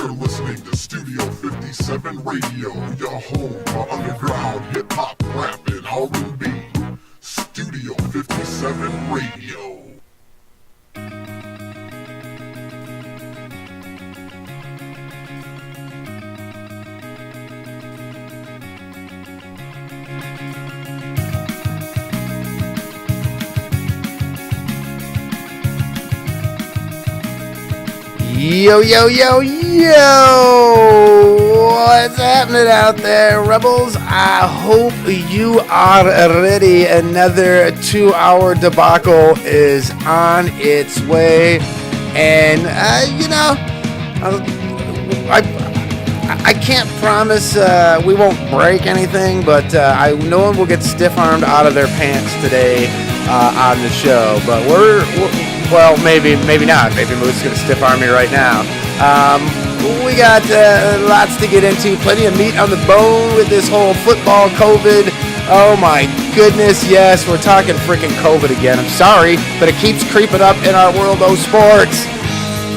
You're listening to Studio 57 Radio, your home for underground hip-hop, rap, and R&B. Studio 57 Radio. Yo, yo, yo, yo! What's happening out there, Rebels? I hope you are ready. Another 2-hour debacle is on its way. And, I can't promise we won't break anything, but no one will get stiff-armed out of their pants today on the show. But well, maybe not. Maybe Moose is going to stiff arm me right now. We got lots to get into. Plenty of meat on the bone with this whole football COVID. Oh my goodness, yes, we're talking freaking COVID again. I'm sorry, but it keeps creeping up in our world of sports.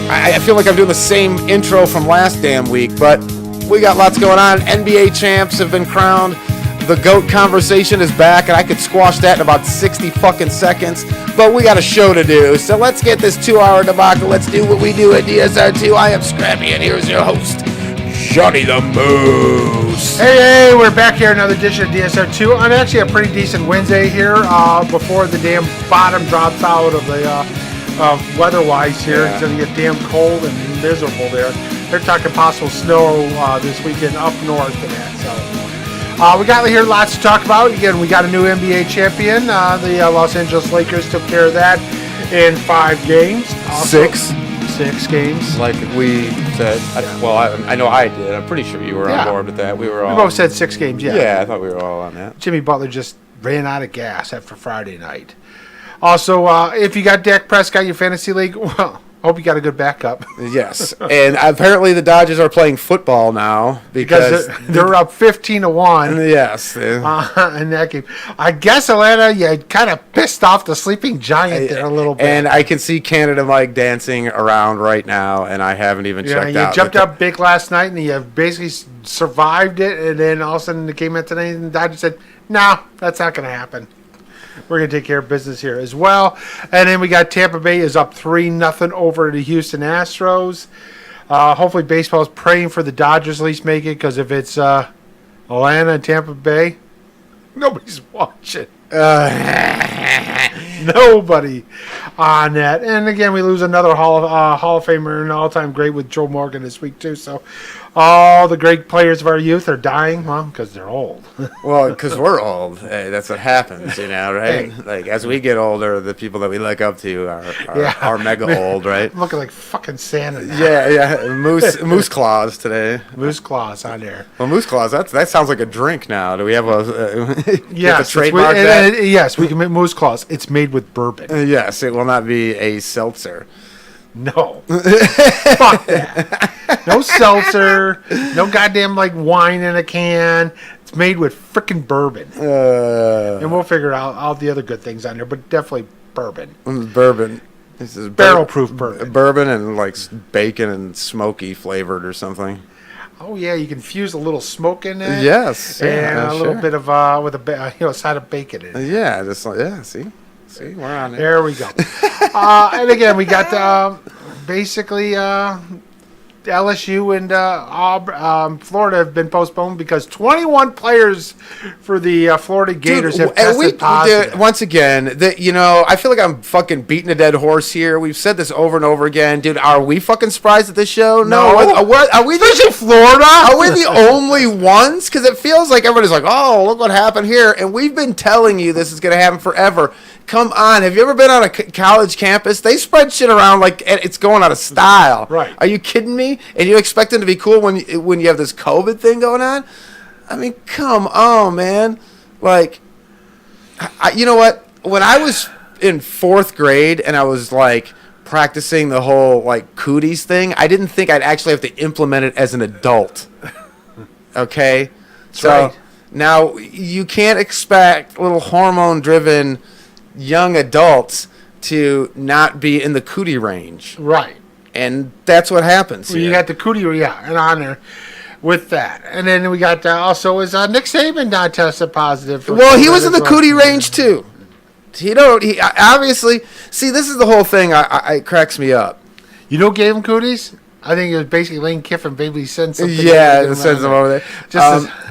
I feel like I'm doing the same intro from last damn week, but we got lots going on. NBA champs have been crowned. The GOAT conversation is back, and I could squash that in about 60 fucking seconds. But we got a show to do, so let's get this 2-hour debacle. Let's do what we do at DSR2. I am Scrappy, and here's your host, Johnny the Moose. Hey, we're back here, another edition of DSR2 on actually a pretty decent Wednesday here before the damn bottom drops out of the weather-wise here. Yeah. It's going to get damn cold and miserable there. They're talking possible snow this weekend up north and that, so... we got here lots to talk about. Again, we got a new NBA champion. The Los Angeles Lakers took care of that in 5 games. Also, 6 games. Like we said. I know I did. I'm pretty sure you were on board with that. We both said 6 games, yeah. Yeah, I thought we were all on that. Jimmy Butler just ran out of gas after Friday night. Also, if you got Dak Prescott in your fantasy league, well... hope you got a good backup. Yes, and apparently the Dodgers are playing football now because they're up 15-1. Yes, in that game. I guess Atlanta, you kind of pissed off the sleeping giant there a little bit. And I can see Canada Mike dancing around right now, and I haven't even checked out. You jumped up big last night, and you basically survived it, and then all of a sudden it came out today, and the Dodgers said, "No, that's not going to happen. We're going to take care of business here as well." And then we got Tampa Bay is up 3-0 over the Houston Astros. Hopefully baseball is praying for the Dodgers at least make it, because if it's Atlanta and Tampa Bay, nobody's watching. Nobody on that. And again, we lose another Hall of Famer and all-time great with Joe Morgan this week too. So all the great players of our youth are dying, well, because they're old. Well, because we're old. Hey, that's what happens, right? Hey. Like, as we get older, the people that we look up to are mega old, right? I'm looking like fucking Santa now. Yeah. Moose Claws today. Moose Claws on there. Well, Moose Claws, that sounds like a drink now. Do we have a yes, trademark that? Yes, we can make Moose Claws. It's made with bourbon. Yes, it will not be a seltzer. No. Fuck that. No seltzer. No goddamn wine in a can. It's made with frickin' bourbon. And we'll figure out all the other good things on there, but definitely bourbon. Bourbon. This is barrel-proof bourbon. Bourbon and bacon and smoky flavored or something. Oh yeah, you can fuse a little smoke in it. Yes. And a little bit of with a side of bacon in it. Yeah, see, we're on it. There we go. And again, we got basically LSU and Florida have been postponed because 21 players for the Florida Gators have tested positive. Once again, I feel like I'm fucking beating a dead horse here. We've said this over and over again. Dude, are we fucking surprised at this show? No. Are we Florida? Are we the only ones? Because it feels like everybody's like, oh, look what happened here. And we've been telling you this is going to happen forever. Come on. Have you ever been on a college campus? They spread shit around like it's going out of style. Right. Are you kidding me? And you expect them to be cool when you have this COVID thing going on? I mean, come on, man. You know what? When I was in 4th grade and I was practicing the whole cooties thing, I didn't think I'd actually have to implement it as an adult. Okay? That's right. Now, you can't expect little hormone-driven young adults to not be in the cootie range. Right. And that's what happens. Well, you got the Cootie, and on there with that. And then we got also Nick Saban not tested positive. Well, he was in the Cootie range too. He obviously, see, this is the whole thing. It cracks me up. You know who gave him Cooties? I think it was basically Lane Kiffin. Maybe send something. Yeah, sends them over there.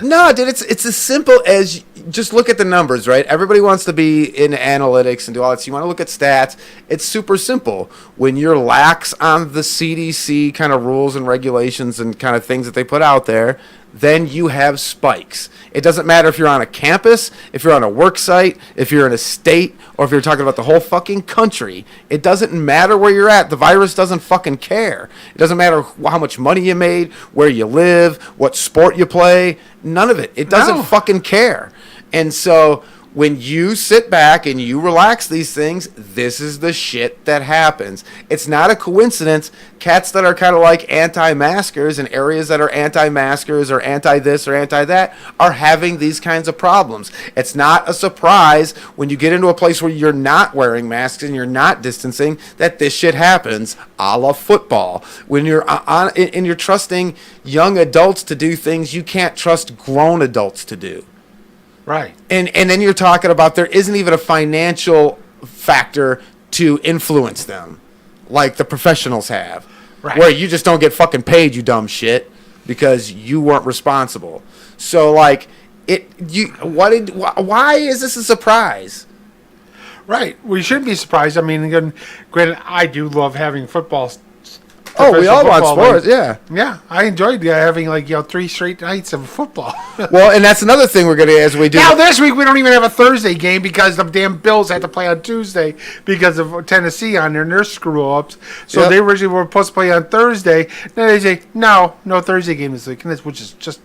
No, dude, it's as simple as just look at the numbers, right? Everybody wants to be in analytics and do all that. So you want to look at stats. It's super simple. When you're lax on the CDC kind of rules and regulations and kind of things that they put out there, then you have spikes. It doesn't matter if you're on a campus, if you're on a work site, if you're in a state, or if you're talking about the whole fucking country. It doesn't matter where you're at. The virus doesn't fucking care. It doesn't matter how much money you made, where you live, what sport you play. None of it. It doesn't fucking care. And so when you sit back and you relax these things, this is the shit that happens. It's not a coincidence. Cats that are kind of like anti-maskers in areas that are anti-maskers or anti-this or anti-that are having these kinds of problems. It's not a surprise when you get into a place where you're not wearing masks and you're not distancing that this shit happens, a la football. When you're and you're trusting young adults to do things you can't trust grown adults to do. Right. And then you're talking about there isn't even a financial factor to influence them like the professionals have. Right. Where you just don't get fucking paid, you dumb shit, because you weren't responsible. So like why is this a surprise? Right. We shouldn't be surprised. I mean, again, granted, I do love having football. Oh, we all want sports, yeah. Yeah, I enjoyed having 3 straight nights of football. Well, and that's another thing we're going to, as we do. Now, this week we don't even have a Thursday game because the damn Bills had to play on Tuesday because of Tennessee on there and their screw-ups. So they originally were supposed to play on Thursday. Then they say, no Thursday game this week, which is just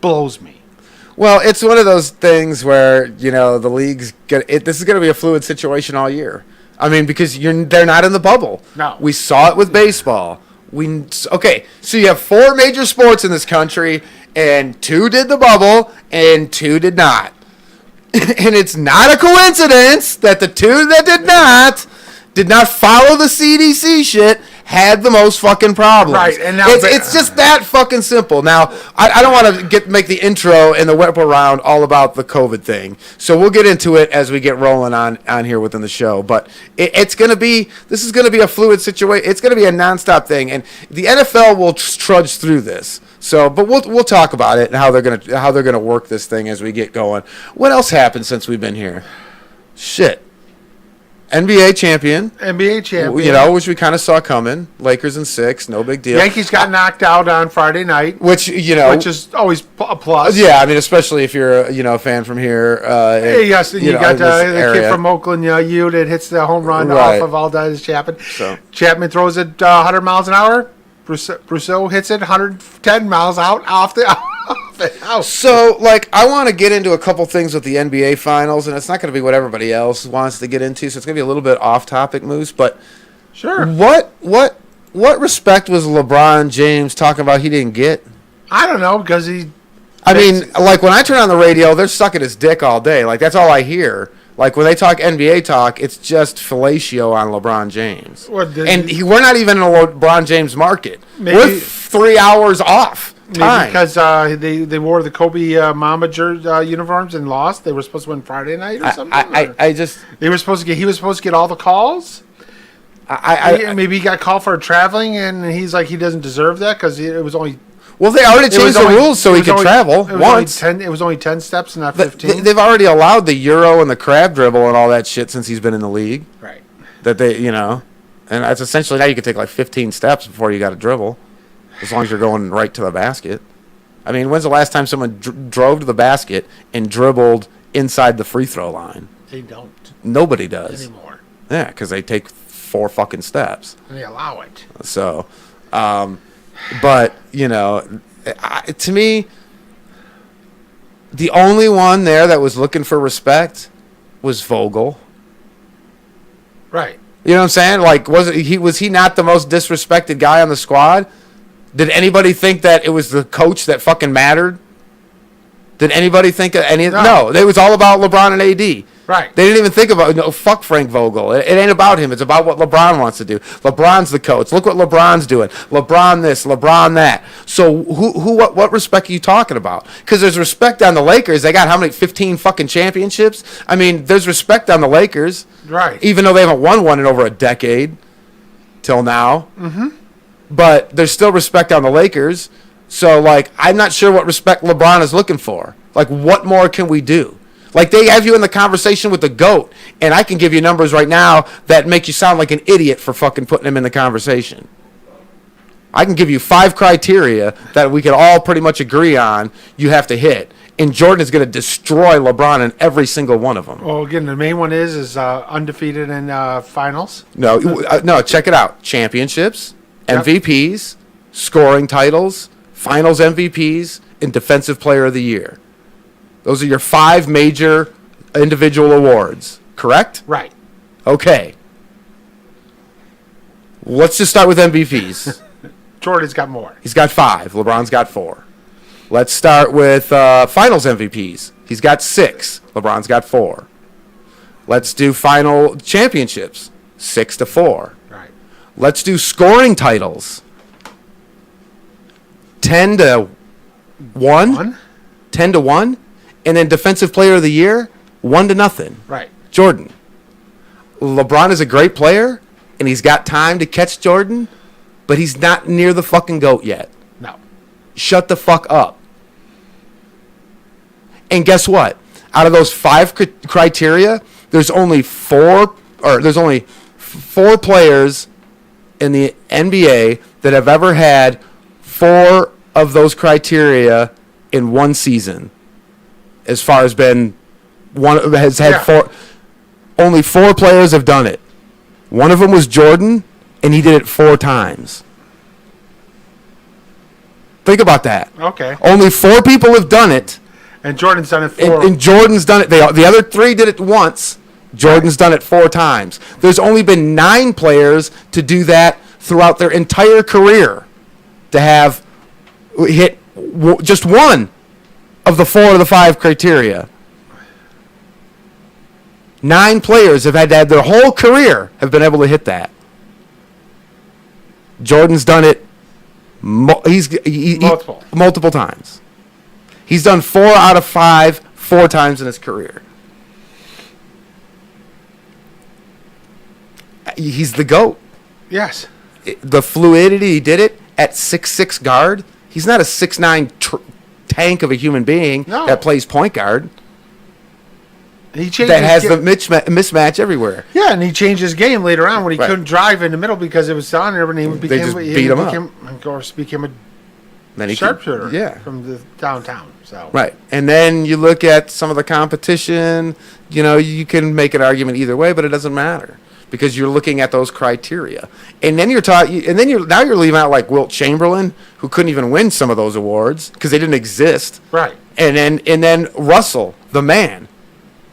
blows me. Well, it's one of those things where, the league's this is going to be a fluid situation all year. I mean, because they're not in the bubble. No. We saw it with baseball. Okay, so you have 4 major sports in this country, and 2 did the bubble, and 2 did not. And it's not a coincidence that the 2 that did not follow the CDC shit, had the most fucking problems. Right, and now it's just that fucking simple. Now, I don't want to make the intro and the whip around all about the COVID thing, so we'll get into it as we get rolling on here within the show. But this is going to be a fluid situation. It's going to be a nonstop thing, and the NFL will trudge through this. So, but we'll talk about it and how they're gonna work this thing as we get going. What else happened since we've been here? Shit. NBA champion, which we kind of saw coming. Lakers in 6, no big deal. Yankees got knocked out on Friday night, which is always a plus. Yeah, I mean, especially if you're a fan from here. Yes, and you got the kid from Oakland, you that hits the home run off of Aldis Chapman. So Chapman throws it 100 miles an hour. Brousseau hits it 110 miles out off the house. So, I want to get into a couple things with the NBA Finals, and it's not going to be what everybody else wants to get into, so it's going to be a little bit off-topic, Moose, but sure. What respect was LeBron James talking about he didn't get? I don't know, because when I turn on the radio, they're sucking his dick all day. That's all I hear. When they talk NBA talk, it's just fellatio on LeBron James. We're not even in a LeBron James market. We're 3 hours off time. Maybe because they wore the Kobe Mama uniforms and lost. They were supposed to win Friday night or something. He was supposed to get all the calls. Maybe he got called for traveling, and he's like he doesn't deserve that because it was only. Well, they already changed the rules so he could travel once. It was only 10 steps, not 15. They've already allowed the Euro and the crab dribble and all that shit since he's been in the league. Right. That and that's essentially now you can take 15 steps before you got to dribble, as long as you're going right to the basket. I mean, when's the last time someone drove to the basket and dribbled inside the free throw line? They don't. Nobody does. Anymore. Yeah, because they take 4 fucking steps. And they allow it. So, but, to me, the only one there that was looking for respect was Vogel. Right. You know what I'm saying? Was he not the most disrespected guy on the squad? Did anybody think that it was the coach that fucking mattered? Did anybody think of any? No, it was all about LeBron and AD. Right. They didn't even think about no. Fuck Frank Vogel. It ain't about him. It's about what LeBron wants to do. LeBron's the coach. Look what LeBron's doing. LeBron this, LeBron that. So what respect are you talking about? Because there's respect on the Lakers. They got how many? 15 fucking championships. I mean, there's respect on the Lakers. Right. Even though they haven't won one in over a decade till now. Mm-hmm. But there's still respect on the Lakers. So, like, I'm not sure what respect LeBron is looking for. Like, what more can we do? Like, they have you in the conversation with the GOAT, and I can give you numbers right now that make you sound like an idiot for fucking putting him in the conversation. I can give you 5 criteria that we could all pretty much agree on you have to hit. And Jordan is going to destroy LeBron in every single one of them. Well, again, the main one is undefeated in finals. No, check it out. Championships, Yep. MVPs, scoring titles, finals MVPs, and Defensive Player of the Year. Those are your 5 major individual awards, correct? Right. Okay. Let's just start with MVPs. Jordan's got more. He's got 5. LeBron's got 4. Let's start with finals MVPs. He's got 6. LeBron's got 4. Let's do final championships. 6-4. Right. Let's do scoring titles. 10-1. 10-1. And then Defensive Player of the Year, 1-0. Right. Jordan. LeBron is a great player, and he's got time to catch Jordan, but he's not near the fucking GOAT yet. No. Shut the fuck up. And guess what? Out of those 5 criteria, there's only 4 players in the NBA that have ever had 4 of those criteria in one season. As far as been one has had Yeah. 4, only 4 players have done it. One of them was Jordan, and he did it 4 times. Think about that. Okay. Only 4 people have done it, And Jordan's done it 4. and Jordan's done it. The other 3 did it once. Jordan's done it 4 times. There's only been 9 players to do that throughout their entire career to have hit just one of the 4 of the 5 criteria. 9 players have had that their whole career have been able to hit that. Jordan's done it multiple times. He's done 4 out of 5 4 times in his career. He's the GOAT. Yes. The fluidity he did it at 6'6" guard. He's not a 6'9" tank of a human being that plays point guard. He changed that has the mismatch everywhere. Yeah, and he changed his game later on when he couldn't drive in the middle because it was on there, and he became, just beat him up. Of course, became a then he sharpshooter from the downtown. So right, and then you look at some of the competition. You know, you can make an argument either way, but it doesn't matter because you're looking at those criteria. And then now you're leaving out like Wilt Chamberlain, who couldn't even win some of those awards because they didn't exist. Right. And then Russell, the man.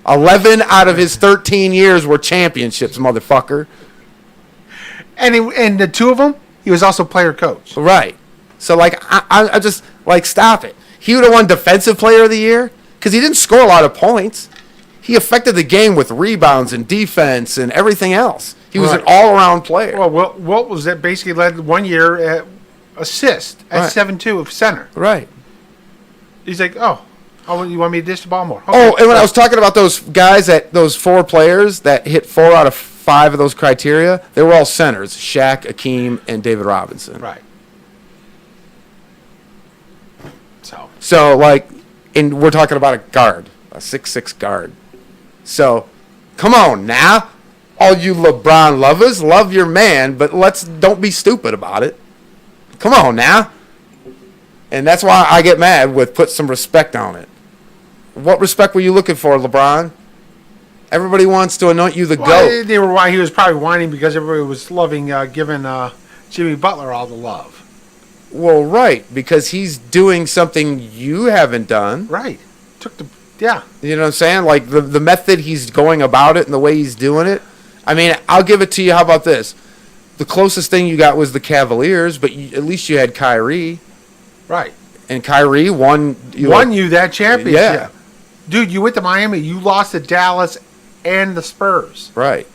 11 out of his 13 years were championships, motherfucker. And the 2 of them, he was also player coach. Right. So, like, I just, like, stop it. He would have won Defensive Player of the Year because he didn't score a lot of points. He affected the game with rebounds and defense and everything else. He was an all-around player. Well, Wilt was that basically led 1 year at assist at 7-2 of center. Right. He's like, you want me to dish the ball more? Okay. Oh, and when I was talking about those guys, those 4 players that hit 4 out of 5 of those criteria, they were all centers: Shaq, Akeem, and David Robinson. Right. So like, and we're talking about a guard, a 6'6" guard. So, come on now, all you LeBron lovers, love your man, but don't be stupid about it. Come on now. And that's why I get mad with put some respect on it. What respect were you looking for, LeBron? Everybody wants to anoint you the GOAT. He was probably whining because everybody was loving giving Jimmy Butler all the love. Well, right, because he's doing something you haven't done. Right. You know what I'm saying? Like the method he's going about it and the way he's doing it. I mean, I'll give it to you. How about this? The closest thing you got was the Cavaliers, but at least you had Kyrie. Right. And Kyrie won you that championship. Yeah. Dude, you went to Miami. You lost to Dallas and the Spurs. Right.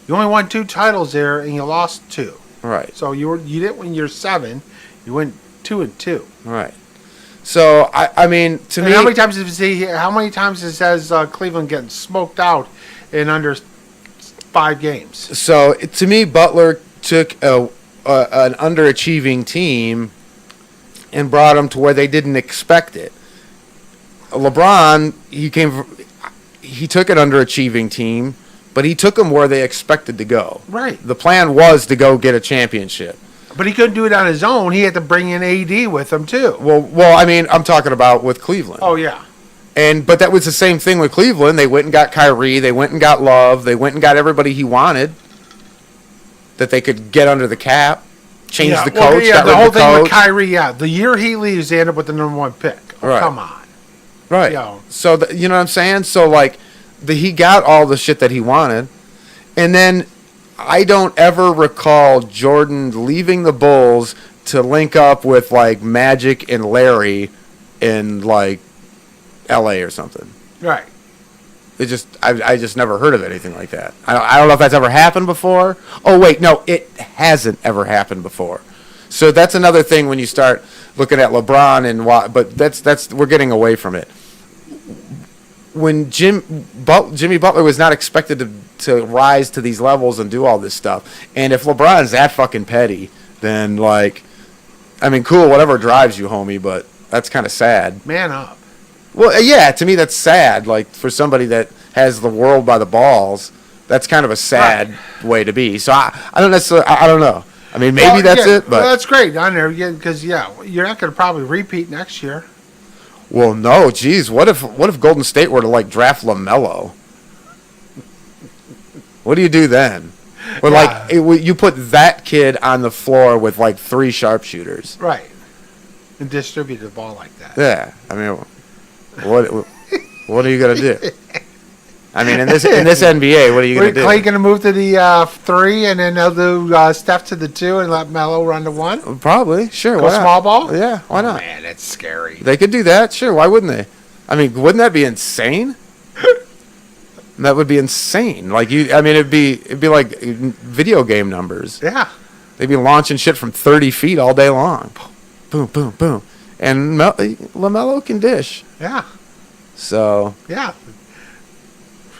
You only won 2 titles there, and you lost 2. Right. So you didn't win your 7. You went 2-2. Right. So I mean, to and me, how many times has Cleveland getting smoked out in under 5 games? So to me, Butler took an underachieving team and brought them to where they didn't expect it. LeBron, he took an underachieving team, but he took them where they expected to go. Right. The plan was to go get a championship. But he couldn't do it on his own. He had to bring in AD with him too. Well, I mean, I'm talking about with Cleveland. Oh yeah. But that was the same thing with Cleveland. They went and got Kyrie. They went and got Love. They went and got everybody he wanted that they could get under the cap. Change the coach. The whole thing with Kyrie. Yeah, the year he leaves, they end up with the number 1 pick. Oh, right. Come on. Right. Yo. So you know what I'm saying? So like, he got all the shit that he wanted, and then I don't ever recall Jordan leaving the Bulls to link up with like Magic and Larry in like L.A. or something. Right. I just never heard of anything like that. I don't know if that's ever happened before. Oh wait, no, it hasn't ever happened before. So that's another thing when you start looking at LeBron and why. But that's we're getting away from it. When Jimmy Butler was not expected to rise to these levels and do all this stuff, and if LeBron's that fucking petty, then like, I mean, cool, whatever drives you, homie, but that's kind of sad. Man up. Well, yeah, to me that's sad. Like for somebody that has the world by the balls, that's kind of a sad way to be. So I don't necessarily, I don't know. I mean, maybe that's it, but that's great on there because you're not going to probably repeat next year. Well, no, geez, what if Golden State were to like draft LaMelo? What do you do then? Or like you put that kid on the floor with like 3 sharpshooters, right, and distribute the ball like that. Yeah, I mean, what are you gonna do? I mean, in this NBA, what are you gonna do? Clay gonna move to the 3, and then they'll do Steph to the 2, and let Melo run to 1. Probably, sure. Go small ball. Yeah, why not? Man, that's scary. They could do that, sure. Why wouldn't they? I mean, wouldn't that be insane? That would be insane. Like I mean, it'd be like video game numbers. Yeah, they'd be launching shit from 30 feet all day long. Boom, boom, boom, and LaMelo can dish. Yeah. So. Yeah.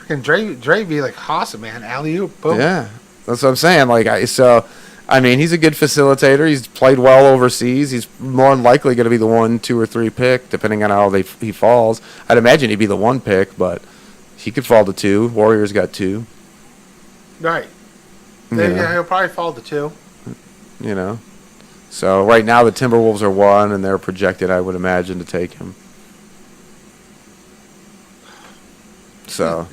Freaking Dre be like awesome, man. Alley-oop, boom. Yeah, that's what I'm saying. Like I mean, he's a good facilitator. He's played well overseas. He's more than likely going to be the 1, 2, or 3 pick, depending on how he falls. I'd imagine he'd be the 1 pick, but he could fall to 2. Warriors got 2. Right. Yeah, he'll probably fall to 2. You know. So right now the Timberwolves are 1, and they're projected, I would imagine, to take him. So.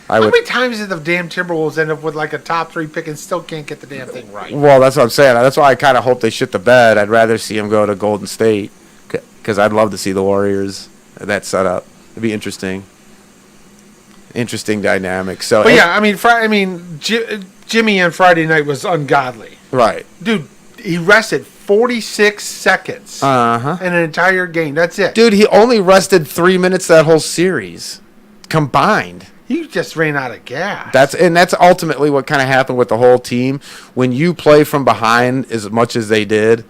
How many times did the damn Timberwolves end up with like a top 3 pick and still can't get the damn thing right? Well, that's what I'm saying. That's why I kind of hope they shit the bed. I'd rather see him go to Golden State because I'd love to see the Warriors that setup. It'd be interesting. Interesting dynamic. So, but yeah, I mean, Jimmy on Friday night was ungodly. Right, dude. He rested 46 seconds in an entire game. That's it, dude. He only rested 3 minutes that whole series combined. He just ran out of gas. That's ultimately what kind of happened with the whole team when you play from behind as much as they did.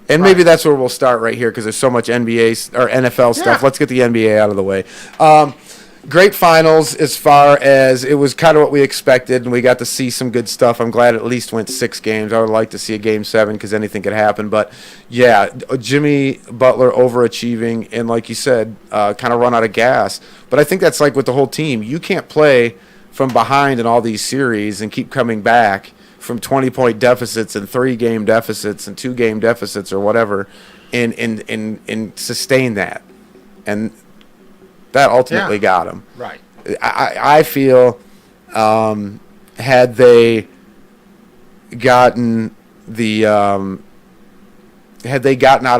And maybe that's where we'll start right here because there's so much NBA or NFL stuff. Let's get the NBA out of the way. Great finals as far as it was kind of what we expected, and we got to see some good stuff. I'm glad it at least went 6 games. I would like to see a game 7 because anything could happen. But, yeah, Jimmy Butler overachieving and, like you said, kind of run out of gas. But I think that's like with the whole team. You can't play from behind in all these series and keep coming back from 20-point deficits and 3-game deficits and 2-game deficits or whatever and sustain that. And that ultimately got him. Right. I feel had they gotten out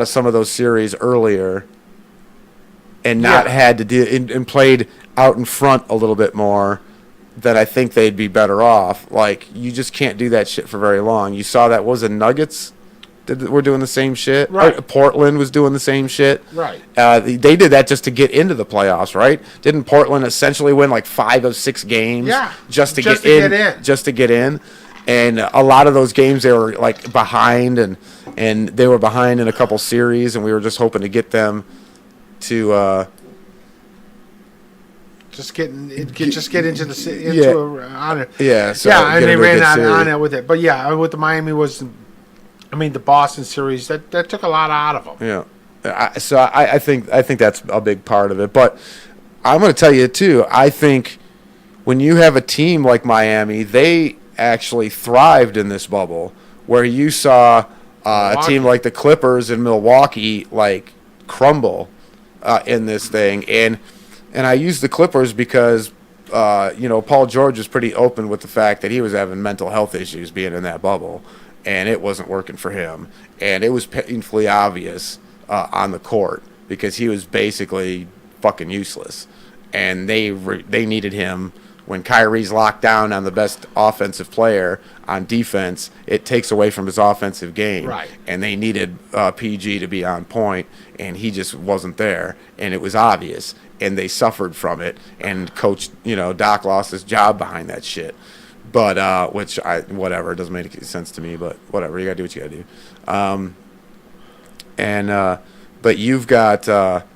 of some of those series earlier and not had to do and played out in front a little bit more, then I think they'd be better off. Like, you just can't do that shit for very long. You saw that was the Nuggets were doing the same shit. Right. Portland was doing the same shit. Right. They did that just to get into the playoffs, right? Didn't Portland essentially win like 5 of 6 games? Yeah. Just to get in. Just to get in. And a lot of those games they were like behind, and they were behind in a couple series, and we were just hoping to get them to just get into the on it. Yeah. So and they ran on it with it. But yeah, with the Miami the Boston series that took a lot out of them. Yeah. I think that's a big part of it. But I'm going to tell you too. I think when you have a team like Miami, they actually thrived in this bubble, where you saw a team like the Clippers in Milwaukee like crumble in this thing. And I use the Clippers because Paul George was pretty open with the fact that he was having mental health issues being in that bubble, and it wasn't working for him. And it was painfully obvious on the court because he was basically fucking useless. And they needed him. When Kyrie's locked down on the best offensive player on defense, it takes away from his offensive game. Right. And they needed PG to be on point, and he just wasn't there. And it was obvious. And they suffered from it. And Coach, Doc lost his job behind that shit. But, whatever, it doesn't make any sense to me, but whatever, you got to do what you got to do. But you've got...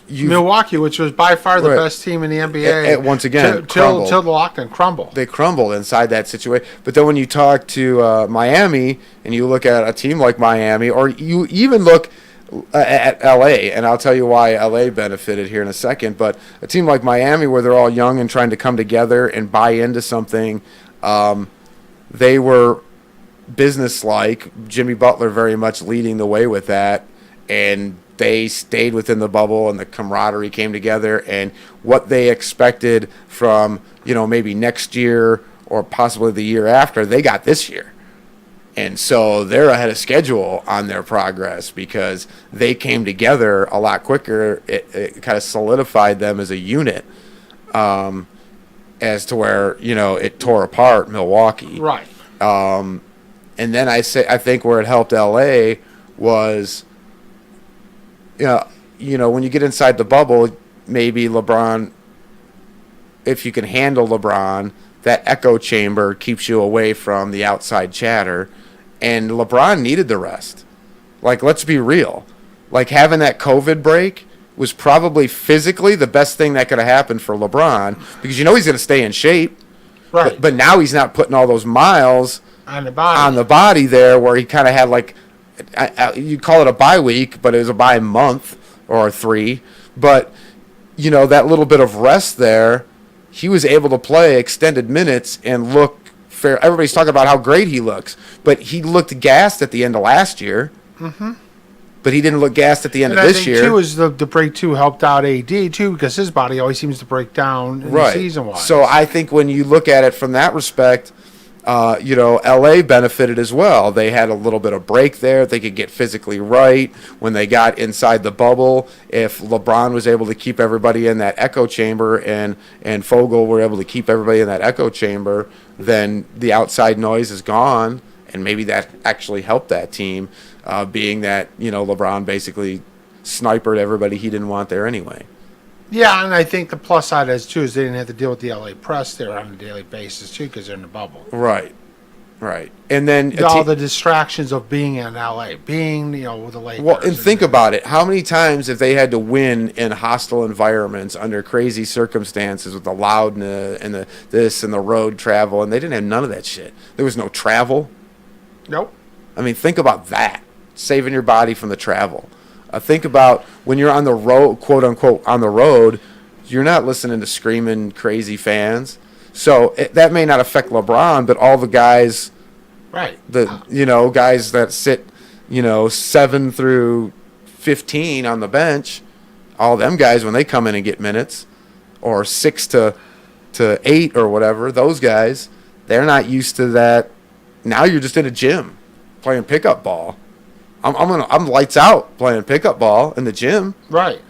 Milwaukee, which was by far the best team in the NBA, once again, till the lockdown crumbled. They crumbled inside that situation. But then when you talk to Miami and you look at a team like Miami, or you even look at LA, and I'll tell you why LA benefited here in a second, but a team like Miami where they're all young and trying to come together and buy into something, they were businesslike. Jimmy Butler very much leading the way with that, and they stayed within the bubble, and the camaraderie came together, and what they expected from, maybe next year or possibly the year after, they got this year. And so they're ahead of schedule on their progress because they came together a lot quicker. It kind of solidified them as a unit, as to where, it tore apart Milwaukee. Right. And then I think where it helped LA was, when you get inside the bubble, maybe LeBron, if you can handle LeBron, that echo chamber keeps you away from the outside chatter. And LeBron needed the rest. Like, let's be real. Like, having that COVID break was probably physically the best thing that could have happened for LeBron because he's going to stay in shape. Right. But now he's not putting all those miles on the body there where he kind of had like, you call it a bye week, but it was a bye month or 3. But, that little bit of rest there, he was able to play extended minutes and look fair. Everybody's talking about how great he looks, but he looked gassed at the end of last year. Mm-hmm. But he didn't look gassed at the end of this year. Too, is the break too helped out AD too because his body always seems to break down in the season-wise. So I think when you look at it from that respect, LA benefited as well. They had a little bit of break there. They could get physically right when they got inside the bubble. If LeBron was able to keep everybody in that echo chamber and Fogel were able to keep everybody in that echo chamber, then the outside noise is gone, and maybe that actually helped that team, being that, LeBron basically sniped everybody he didn't want there anyway. Yeah, and I think the plus side is too is they didn't have to deal with the LA press there on a daily basis too because they're in the bubble. Right. And then all the distractions of being in LA, being with the Lakers. Well, and think about it: how many times have they had to win in hostile environments under crazy circumstances with the loudness and the this and the road travel, and they didn't have none of that shit. There was no travel. Nope. I mean, think about that: saving your body from the travel. Think about when you're on the road, quote unquote, on the road, you're not listening to screaming crazy fans. So that may not affect LeBron, but all the guys, right? Guys that sit, 7 through 15 on the bench, all them guys when they come in and get minutes, or 6 to 8 or whatever, those guys, they're not used to that. Now you're just in a gym playing pickup ball. I'm lights out playing pickup ball in the gym. Right.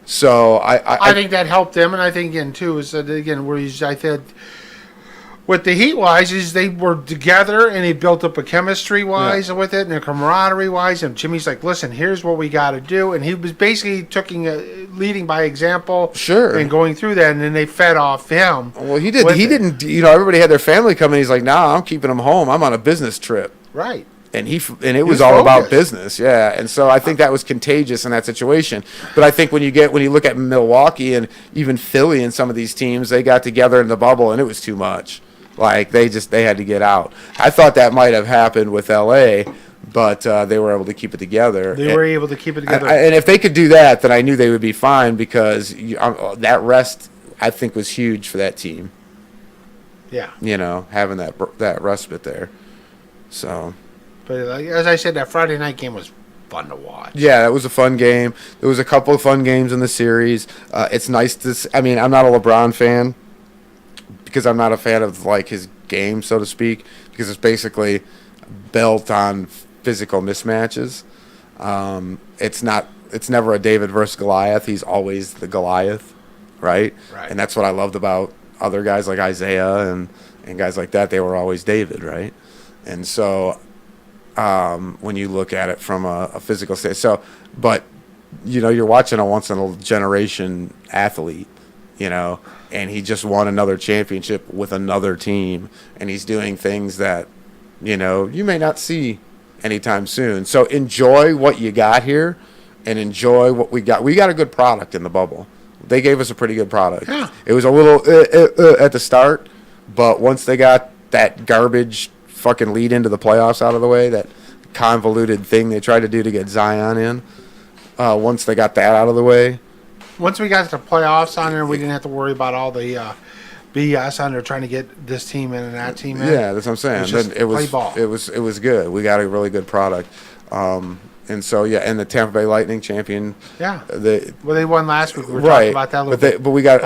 So I think that helped them, and I think again too is that again where I said with the Heat wise is they were together and they built up a chemistry wise with it and a camaraderie wise. And Jimmy's like, listen, here's what we got to do. And he was basically leading by example. Sure. And going through that. And then they fed off him. Well, he did. He didn't, everybody had their family come in. He's like, nah, I'm keeping them home. I'm on a business trip. Right. And it was all about business, yeah. And so I think that was contagious in that situation. But I think when you look at Milwaukee and even Philly and some of these teams, they got together in the bubble and it was too much. Like they had to get out. I thought that might have happened with LA, but they were able to keep it together. And if they could do that, then I knew they would be fine because that rest I think was huge for that team. Yeah. Having that respite there. So. But as I said, that Friday night game was fun to watch. Yeah, it was a fun game. There was a couple of fun games in the series. It's nice to. I'm not a LeBron fan because I'm not a fan of like his game, so to speak, because it's basically built on physical mismatches. It's never a David versus Goliath. He's always the Goliath, right? Right. And that's what I loved about other guys like Isaiah and guys like that. They were always David, right? And so. When you look at it from a physical state. But you're watching a once-in-a-generation athlete, and he just won another championship with another team, and he's doing things that, you may not see anytime soon. So enjoy what you got here and enjoy what we got. We got a good product in the bubble. They gave us a pretty good product. Yeah. It was a little at the start, but once they got that garbage fucking lead into the playoffs out of the way, that convoluted thing they tried to do to get Zion in. Once they got that out of the way. Once we got to the playoffs on there, we didn't have to worry about all the BS on there trying to get this team in and that team in. Yeah, that's what I'm saying. It was play ball. It was good. We got a really good product. And so and the Tampa Bay Lightning champion. Yeah. They won last week. We were talking about that a little bit. But we got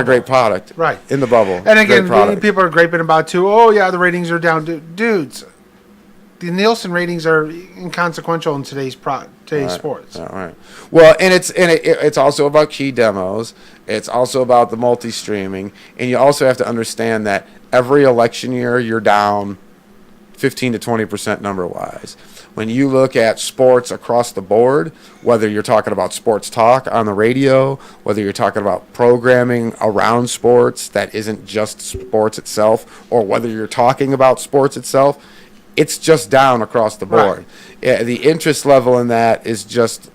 a great product. Right. In the bubble. And again, people are griping about too. Oh yeah, the ratings are down. Dudes, the Nielsen ratings are inconsequential in today's sports. All right. Well, and it's also about key demos. It's also about the multi-streaming, and you also have to understand that every election year you're down 15 to 20% number-wise. When you look at sports across the board, whether you're talking about sports talk on the radio, whether you're talking about programming around sports that isn't just sports itself, or whether you're talking about sports itself, it's just down across the board. Right. Yeah, the interest level in that is just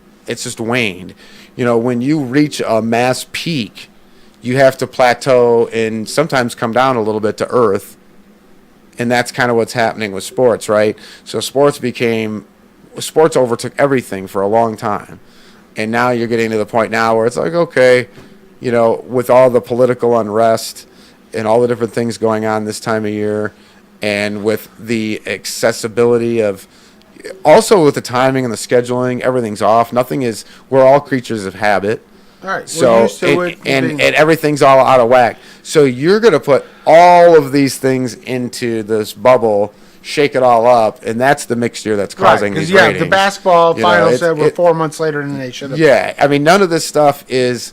waned. When you reach a mass peak, you have to plateau and sometimes come down a little bit to earth. And that's kind of what's happening with sports, right? So sports overtook everything for a long time. And now you're getting to the point now where it's like, okay, with all the political unrest and all the different things going on this time of year, and with the accessibility of, also with the timing and the scheduling, everything's off. We're all creatures of habit. All right. So and everything's all out of whack. So you're going to put all of these things into this bubble, shake it all up, and that's the mixture that's causing these ratings. The basketball finals that were 4 months later than they should have. Yeah, none of this stuff it's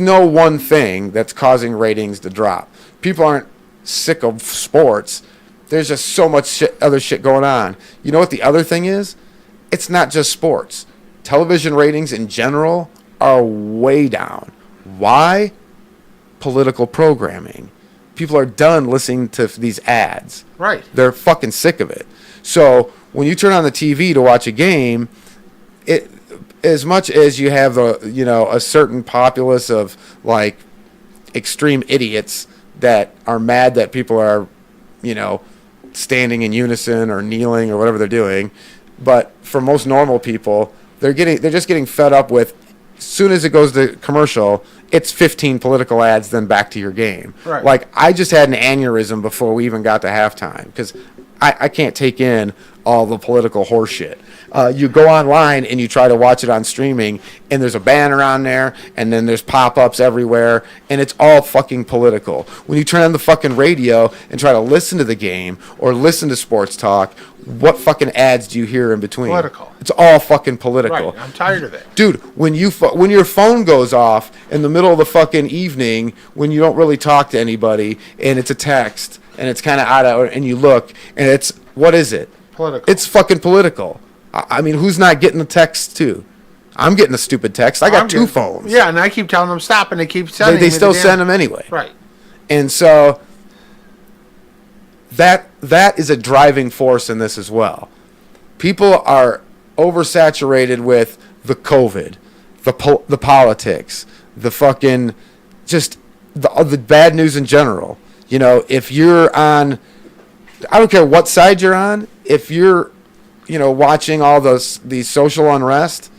no one thing that's causing ratings to drop. People aren't sick of sports. There's just so much other shit going on. You know what the other thing is? It's not just sports. Television ratings in general are way down. Why? Political programming. People are done listening to these ads. Right. They're fucking sick of it. So when you turn on the TV to watch a game, as much as you have a certain populace of like extreme idiots that are mad that people are, standing in unison or kneeling or whatever they're doing, but for most normal people, they're just getting fed up with. As soon as it goes to commercial, it's 15 political ads, then back to your game. Right. Like, I just had an aneurysm before we even got to halftime because I can't take in all the political horseshit. You go online and you try to watch it on streaming, and there's a banner on there, and then there's pop-ups everywhere, and it's all fucking political. When you turn on the fucking radio and try to listen to the game or listen to sports talk, what fucking ads do you hear in between? Political. It's all fucking political. Right. I'm tired of it. Dude, when your phone goes off in the middle of the fucking evening when you don't really talk to anybody and it's a text and it's kind of out of, and you look and it's, what is it? Political. It's fucking political. I mean, who's not getting the text too? I'm getting a stupid text. I got two phones. Yeah, and I keep telling them stop, and they keep sending. They still send them anyway. Right. And so that is a driving force in this as well. People are oversaturated with the COVID, the politics, the fucking just the bad news in general. You know, if you're on, I don't care what side you're on, if you're, you know, watching all these social unrest,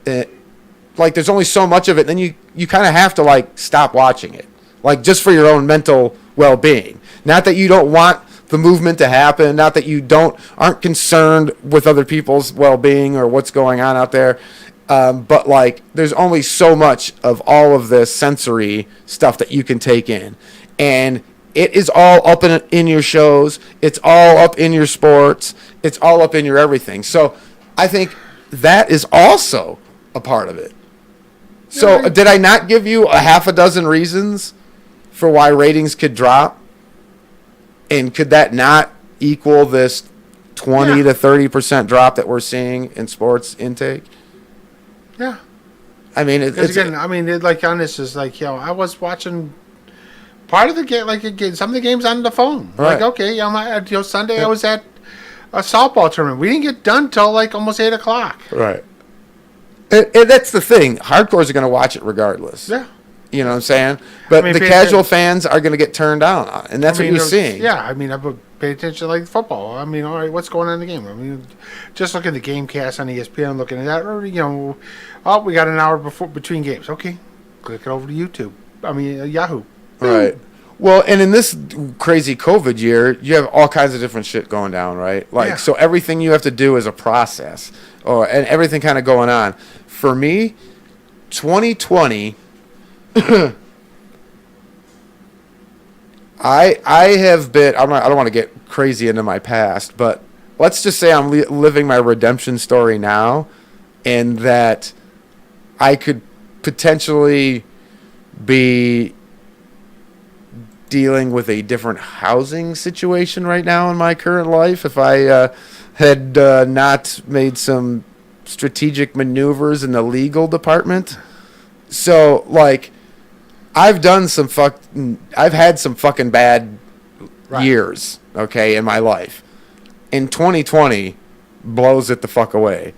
like there's only so much of it, then you kind of have to like stop watching it, like just for your own mental well-being. Not that you don't want the movement to happen, not that you aren't concerned with other people's well-being or what's going on out there, but like there's only so much of all of this sensory stuff that you can take in, and it is all up in your shows. It's all up in your sports. It's all up in your everything. So I think that is also a part of it. So did I not give you a half a dozen reasons for why ratings could drop? And could that not equal this 20 to 30% drop that we're seeing in sports intake? Yeah. I mean, like on this is like, I was watching part of the game, like some of the games on the phone. Right. Like, okay, Sunday I was at a softball tournament. We didn't get done till like almost 8 o'clock. Right. And that's the thing. Hardcores are going to watch it regardless. Yeah. You know what I'm saying? But the casual fans are going to get turned down on it. And that's what you're seeing. Yeah, I mean, I would pay attention to like football. I mean, all right, what's going on in the game? I mean, just looking at the game cast on ESPN, looking at that, or, we got an hour between games. Okay, click it over to YouTube. I mean, Yahoo. Right. Well, and in this crazy COVID year, you have all kinds of different shit going down, right? Like, so everything you have to do is a process, and everything kind of going on. For me, 2020, I have been. I don't want to get crazy into my past, but let's just say I'm living my redemption story now, and that I could potentially be dealing with a different housing situation right now in my current life if I had not made some strategic maneuvers in the legal department. So, like, I've had some fucking bad years, okay, in my life. And 2020 blows it the fuck away.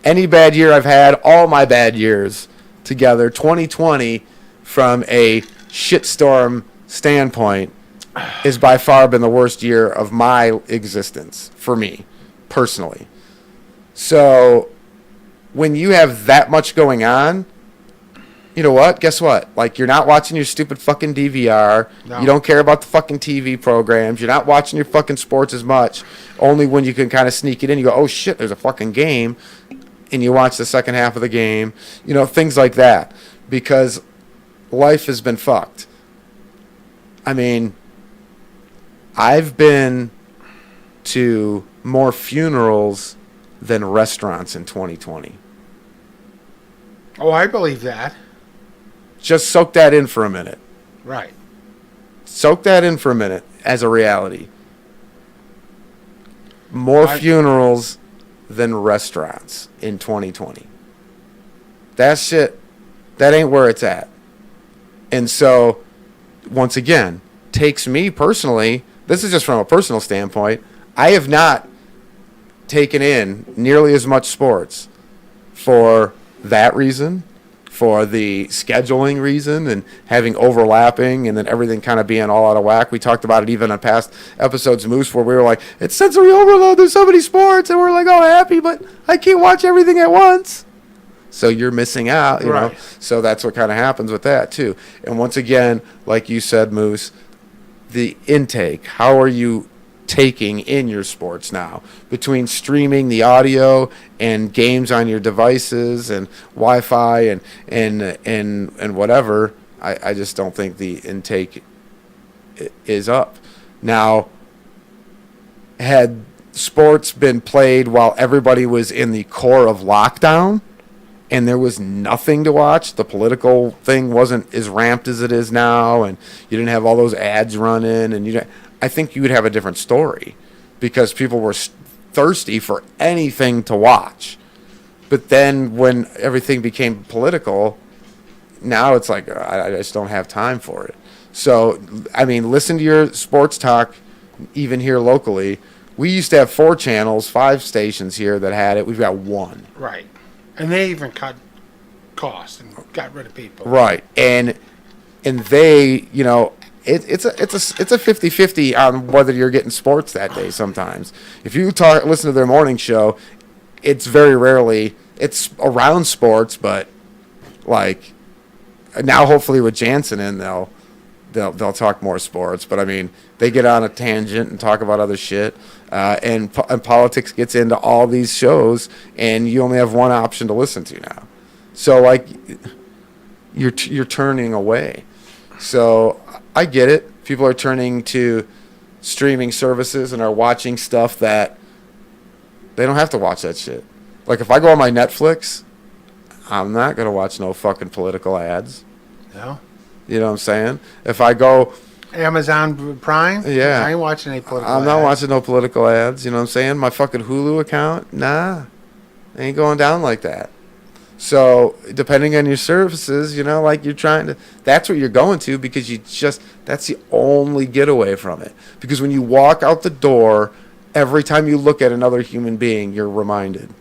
Any bad year I've had, all my bad years together, 2020 from a shitstorm standpoint is by far been the worst year of my existence for me personally. So when you have that much going on, you know what? Guess what? Like, you're not watching your stupid fucking DVR. No. You don't care about the fucking TV programs. You're not watching your fucking sports as much. Only when you can kind of sneak it in. You go, oh shit, there's a fucking game. And you watch the second half of the game. You know, things like that. Because life has been fucked. I mean, I've been to more funerals than restaurants in 2020. Oh, I believe that. Just soak that in for a minute. Right. Soak that in for a minute as a reality. More funerals than restaurants in 2020. That shit, that ain't where it's at. And so, once again, takes me personally, this is just from a personal standpoint, I have not taken in nearly as much sports for that reason, for the scheduling reason and having overlapping and then everything kind of being all out of whack. We talked about it even on past episodes of Moose where we were like, it's sensory overload, there's so many sports, and we're like, oh, happy, but I can't watch everything at once. So you're missing out, you know. So that's what kind of happens with that too. And once again, like you said, Moose, the intake, how are you taking in your sports now between streaming the audio and games on your devices and Wi-Fi and whatever. I just don't think the intake is up. Now, had sports been played while everybody was in the core of lockdown and there was nothing to watch, the political thing wasn't as ramped as it is now, and you didn't have all those ads running, and I think you would have a different story because people were thirsty for anything to watch. But then when everything became political, now it's like I just don't have time for it. So, I mean, listen to your sports talk, even here locally. We used to have 4 channels, 5 stations here that had it. We've got 1. Right. And they even cut costs and got rid of people. Right. And they, it's a 50-50 on whether you're getting sports that day sometimes. If you listen to their morning show, it's very rarely, it's around sports, but like now hopefully with Jansen in, they'll talk more sports. But I mean, they get on a tangent and talk about other shit, and politics gets into all these shows, and you only have one option to listen to now. So like, you're turning away. So I get it. People are turning to streaming services and are watching stuff that they don't have to watch that shit. Like if I go on my Netflix, I'm not gonna watch no fucking political ads. No. You know what I'm saying? If I go Amazon Prime, yeah, I ain't watching any political I'm not ads. watching no political ads. You know what I'm saying? My fucking Hulu account, nah, ain't going down like that. So depending on your services, like you're trying to, that's what you're going to because that's the only getaway from it. Because when you walk out the door, every time you look at another human being, you're reminded.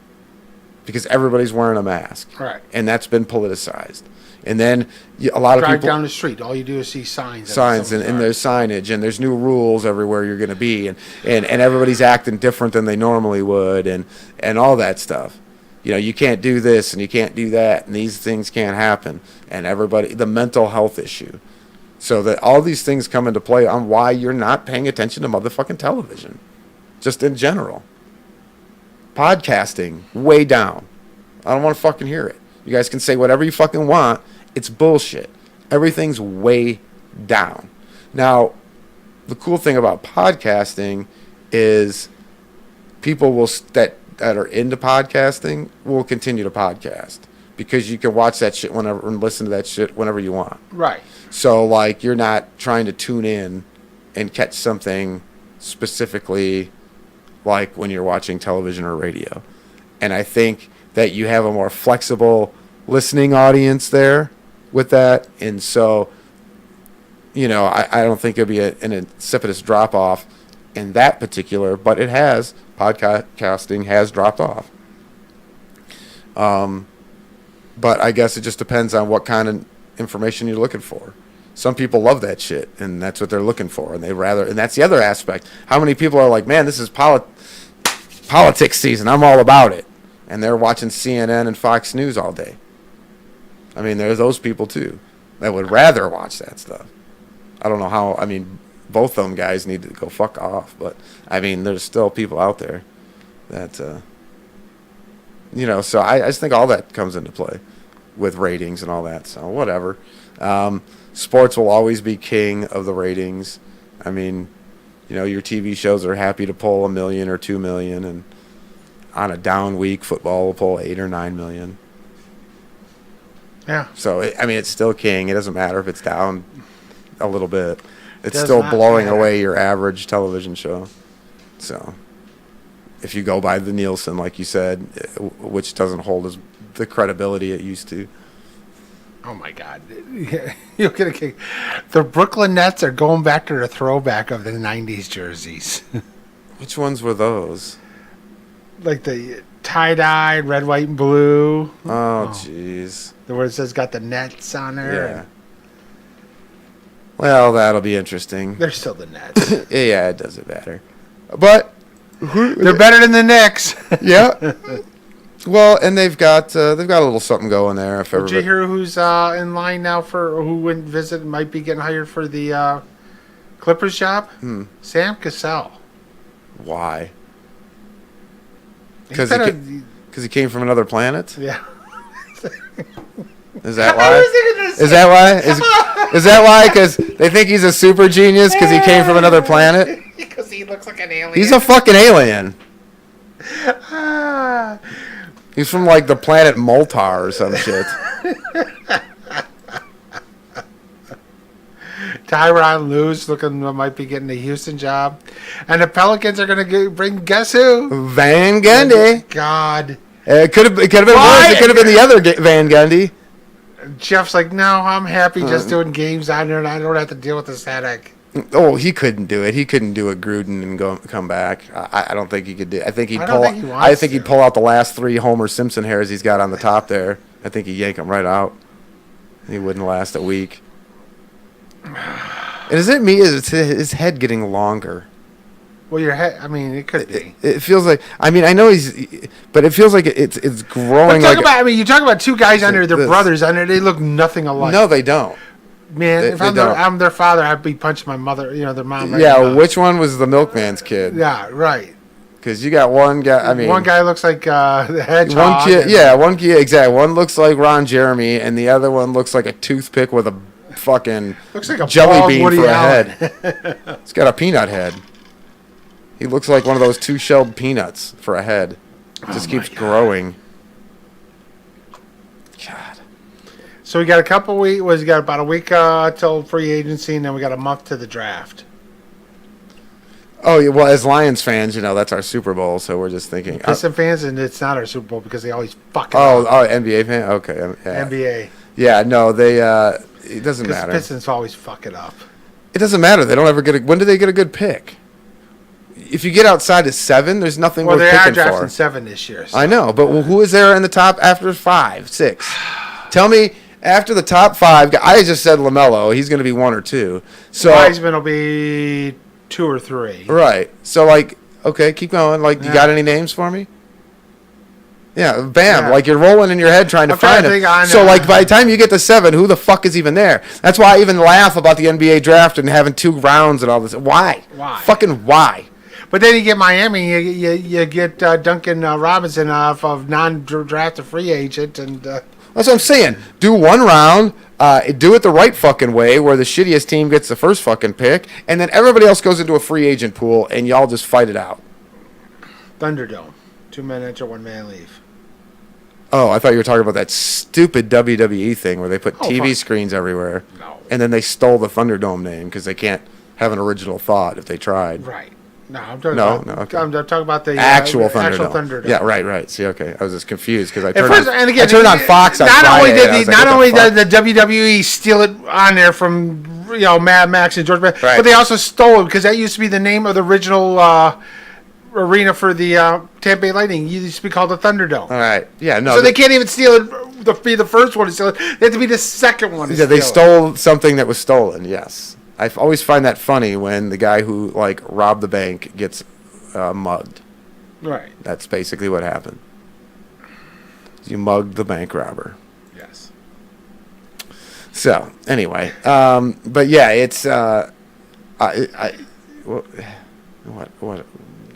Because everybody's wearing a mask. Right. And that's been politicized. And then a lot of people drive down the street. All you do is see signs. And there's signage, and there's new rules everywhere you're going to be, and everybody's acting different than they normally would, and all that stuff. You can't do this and you can't do that, and these things can't happen, and the mental health issue. So that all these things come into play on why you're not paying attention to motherfucking television, just in general. Podcasting, way down. I don't want to fucking hear it. You guys can say whatever you fucking want. It's bullshit. Everything's way down. Now, the cool thing about podcasting is people that are into podcasting will continue to podcast because you can watch that shit whenever and listen to that shit whenever you want. Right. So, like, you're not trying to tune in and catch something specifically like when you're watching television or radio. And I think that you have a more flexible listening audience there with that. And so, I don't think it'll be an precipitous drop-off in that particular, but podcasting has dropped off. But I guess it just depends on what kind of information you're looking for. Some people love that shit, and that's what they're looking for, and and that's the other aspect. How many people are like, man, this is politics season, I'm all about it. And they're watching CNN and Fox News all day. I mean, there's those people, too, that would rather watch that stuff. I don't know how. I mean, both of them guys need to go fuck off. But, I mean, there's still people out there that, so I just think all that comes into play with ratings and all that. So, whatever. Sports will always be king of the ratings. I mean, your TV shows are happy to pull 1 million or 2 million, and on a down week, football will pull 8 or 9 million. Yeah. So, it's still king. It doesn't matter if it's down a little bit. It's still blowing away your average television show. So, if you go by the Nielsen, like you said, which doesn't hold the credibility it used to. Oh, my God. You'll get a kick. The Brooklyn Nets are going back to the throwback of the 90s jerseys. Which ones were those? Like the tie-dyed, red, white, and blue. Oh, jeez. The where it says got the Nets on there. Yeah. Well, that'll be interesting. They're still the Nets. Yeah, it doesn't matter. But they're better than the Knicks. Yeah. Well, and they've got a little something going there. Did you hear who's in line now who went visit might be getting hired for the Clippers job? Sam Cassell. Why? He Because he came from another planet? Yeah. Is that I why? was thinking the same- Is that why? Is that why? Because they think he's a super genius because he came from another planet? Because he looks like an alien. He's a fucking alien. Ah. He's from like the planet Moltar or some shit. Tyronn Lue's might be getting the Houston job, and the Pelicans are going to bring guess who? Van Gundy. God, It could have been Why? worse. It could have been the other Van Gundy. Jeff's like, no, I'm happy just doing games on there, and I don't have to deal with this headache. Oh, he couldn't do it. He couldn't do a Gruden and come back. I don't think he could do it. I think he'd I don't pull. think he wants I think he'd to. pull out the last 3 Homer Simpson hairs he's got on the top there. I think he'd yank them right out. He wouldn't last a week. And is it me? Is his head getting longer? Well, your head. I mean, it could be. It feels like. I mean, I know but it feels like it's But growing. talk Like about. I mean, you talk about two guys on there. They're this. brothers on there. They look nothing alike. no, they don't. Man, if they I'm don't. their father, I'd be punching my mother. Their mom. Right Yeah, now. which one was the milkman's kid? Yeah, right. Because you got one guy. I mean, One guy looks like the hedgehog. one kid. Yeah, one kid. Exactly. One looks like Ron Jeremy, and the other one looks like a toothpick with a fucking Looks like a jelly bald bean Woody for a Allen. head. It's got a peanut head. He looks like one of those 2-shelled peanuts for a head. Just keeps growing. God. So we got a couple weeks. We got about a week till free agency, and then we got a month to the draft. Oh, yeah, well, as Lions fans, that's our Super Bowl, so we're just thinking. Piston fans, and it's not our Super Bowl because they always fuck it Oh, up. NBA fan? Okay. Yeah. NBA. Yeah, no, they. It doesn't Because matter. Pistons always fuck it up. It doesn't matter. They don't ever get a. When do they get a good pick? If you get outside of 7, there's nothing Well, worth they are picking drafting for. 7 this year. So. I know, but who is there in the top after 5, 6? Tell me after the top 5. I just said LaMelo. He's going to be 1 or 2. So Wiseman will be 2 or 3. right. So okay, keep going. You got any names for me? Yeah, bam. Yeah. You're rolling in your head trying to I'm trying find to him. think on, So by the time you get to 7, who the fuck is even there? That's why I even laugh about the NBA draft and having 2 rounds and all this. Why? Why? Fucking why? But then you get Miami, you get Duncan Robinson off of non-drafted free agent, and That's what I'm saying. Do 1 round, do it the right fucking way, where the shittiest team gets the first fucking pick, and then everybody else goes into a free agent pool, and y'all just fight it out. Thunderdome, 2-man enter, 1-man leave. Oh, I thought you were talking about that stupid WWE thing where they put TV fuck. screens everywhere, No. and then they stole the Thunderdome name because they can't have an original thought if they tried. Right. No, I'm talking No, about. no, okay. I'm talking about the Actual the Thunderdome. Thunderdome. Yeah, right. See, okay, I was just confused because I And, turned first, and again, I turned on Fox on not Friday. only and I did was like, what the only fuck? did the WWE steal it on there from Mad Max and George, Right. but they also stole it because that used to be the name of the original arena for the Tampa Bay Lightning. It used to be called the Thunderdome. All right, yeah, no. So they can't even steal it. Be the first one to steal it. They have to be the second one. To Yeah, they steal stole something that was stolen. Yes, I always find that funny when the guy who robbed the bank gets mugged. it. Right. That's basically what happened. You mugged the bank robber. Yes. So anyway, but yeah, it's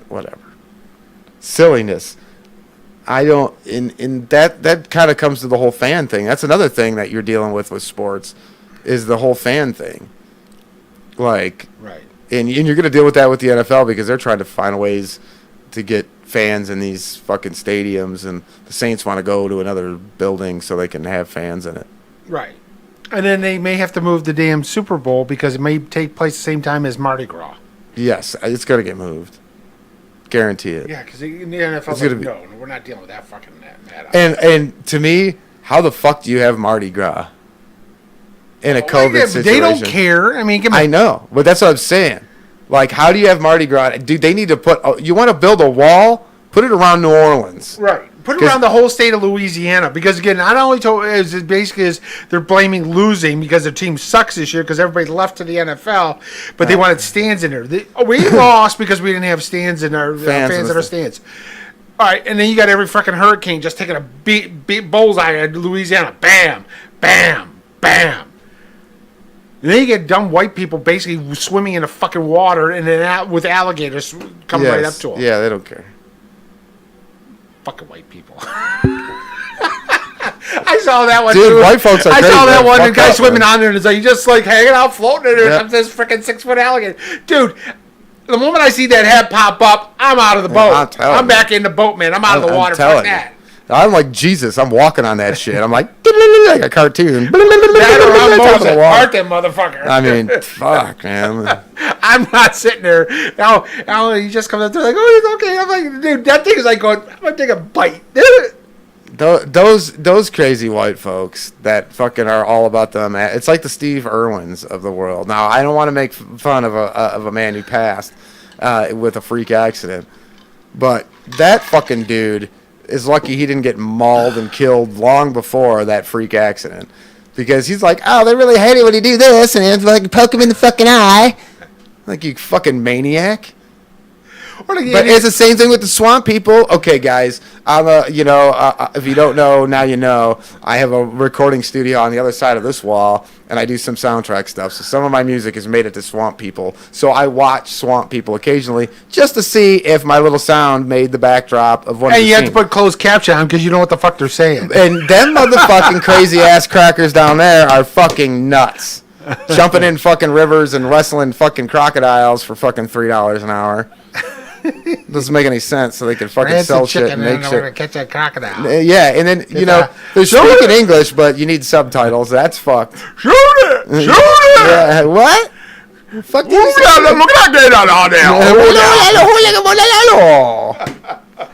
whatever silliness. I don't in that kind of comes to the whole fan thing. That's another thing that you're dealing with sports is the whole fan thing. Right. And you're going to deal with that with the NFL because they're trying to find ways to get fans in these fucking stadiums, and the Saints want to go to another building so they can have fans in it. Right. And then they may have to move the damn Super Bowl because it may take place the same time as Mardi Gras. Yes, it's going to get moved. Guarantee it. Yeah, because in the NFL, It's gonna be- no, we're not dealing with that fucking mad. And to me, how the fuck do you have Mardi Gras in a COVID situation? They don't care. I mean, give me. I know, but that's what I'm saying. How do you have Mardi Gras? Dude, they need to you want to build a wall? Put it around New Orleans. Right. Put it around the whole state of Louisiana because again, not only is it basically is they're blaming losing because their team sucks this year because everybody left to the NFL, but they wanted stands in there. We lost because we didn't have stands in our fans in our stands. All right, and then you got every fucking hurricane just taking a beat bullseye at Louisiana. Bam, bam, bam. And then you get dumb white people basically swimming in the fucking water and then with alligators coming right up to them. Yeah, they don't care. Fucking white people. I saw that one, dude. too. White folks are I crazy, saw that man. one. The Fuck guy up, swimming man. on there, and it's like, you just like hanging out, floating in there. Yep. Comes this freaking 6-foot alligator. Dude, the moment I see that head pop up, I'm out of the boat. I'm back in the boat, man. I'm out of the water. Fuck that. I'm like Jesus. I'm walking on that shit. I'm like a cartoon. That or I'm Moses. Part that motherfucker. I mean, fuck, man. I'm not sitting there. Now he just comes up there like, oh, it's okay. I'm like, dude, that thing is like going, I'm going to take a bite. Those crazy white folks that fucking are all about them. It's like the Steve Irwins of the world. Now, I don't want to make fun of a man who passed with a freak accident, but that fucking dude is lucky he didn't get mauled and killed long before that freak accident, because he's like, oh, they really hate it when you do this, and it's like poke him in the fucking eye, like, you fucking maniac. But it's the same thing with the swamp people. Okay, guys, I'm if you don't know, now you know. I have a recording studio on the other side of this wall, and I do some soundtrack stuff. So some of my music is made it to swamp people. So I watch swamp people occasionally just to see if my little sound made the backdrop of one of the And you have scenes. to put closed caption on because you know what the fuck they're saying. And them motherfucking crazy ass crackers down there are fucking nuts. Jumping in fucking rivers and wrestling fucking crocodiles for fucking $3 an hour. Doesn't make any sense. So they can fucking sell shit and make shit. We're gonna catch that crocodile. Yeah, and then they're speaking English, but you need subtitles. That's fucked. Shoot it! Shoot it! Yeah, what? Fuck this.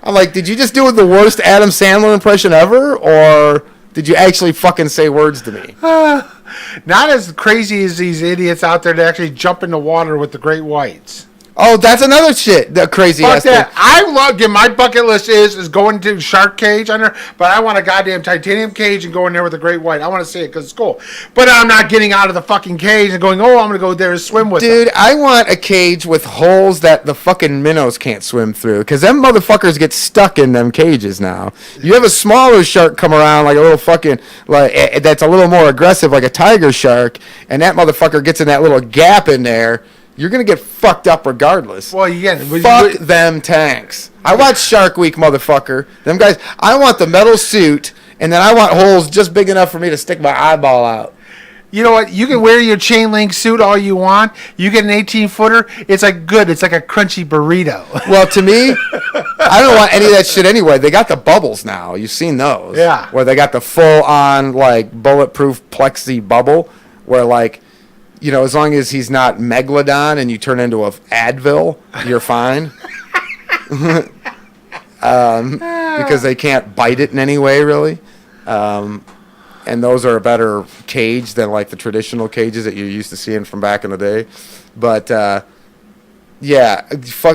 I'm like, did you just do the worst Adam Sandler impression ever, or did you actually fucking say words to me? Not as crazy as these idiots out there that actually jump in the water with the great whites. Oh, that's another shit. The crazy ass thing. I love. My bucket list is going to shark cage under, but I want a goddamn titanium cage and go in there with a great white. I want to see it because it's cool. But I'm not getting out of the fucking cage and going, oh, I'm gonna go there and swim with Dude, them. I want a cage with holes that the fucking minnows can't swim through, because them motherfuckers get stuck in them cages now. You have a smaller shark come around, like a little fucking, like, that's a little more aggressive, like a tiger shark, and that motherfucker gets in that little gap in there. You're going to get fucked up regardless. Well, again, fuck them tanks. I watch Shark Week, motherfucker. Them guys, I want the metal suit, and then I want holes just big enough for me to stick my eyeball out. You know what? You can wear your chain link suit all you want. You get an 18-footer. It's like good. It's like a crunchy burrito. Well, to me, I don't want any of that shit anyway. They got the bubbles now. You've seen those. Yeah. Where they got the full-on, like, bulletproof plexi bubble, where, like, you know, as long as he's not Megalodon and you turn into a Advil, you're fine. Because they can't bite it in any way, really. And those are a better cage than, like, the traditional cages that you're used to seeing from back in the day. But, yeah,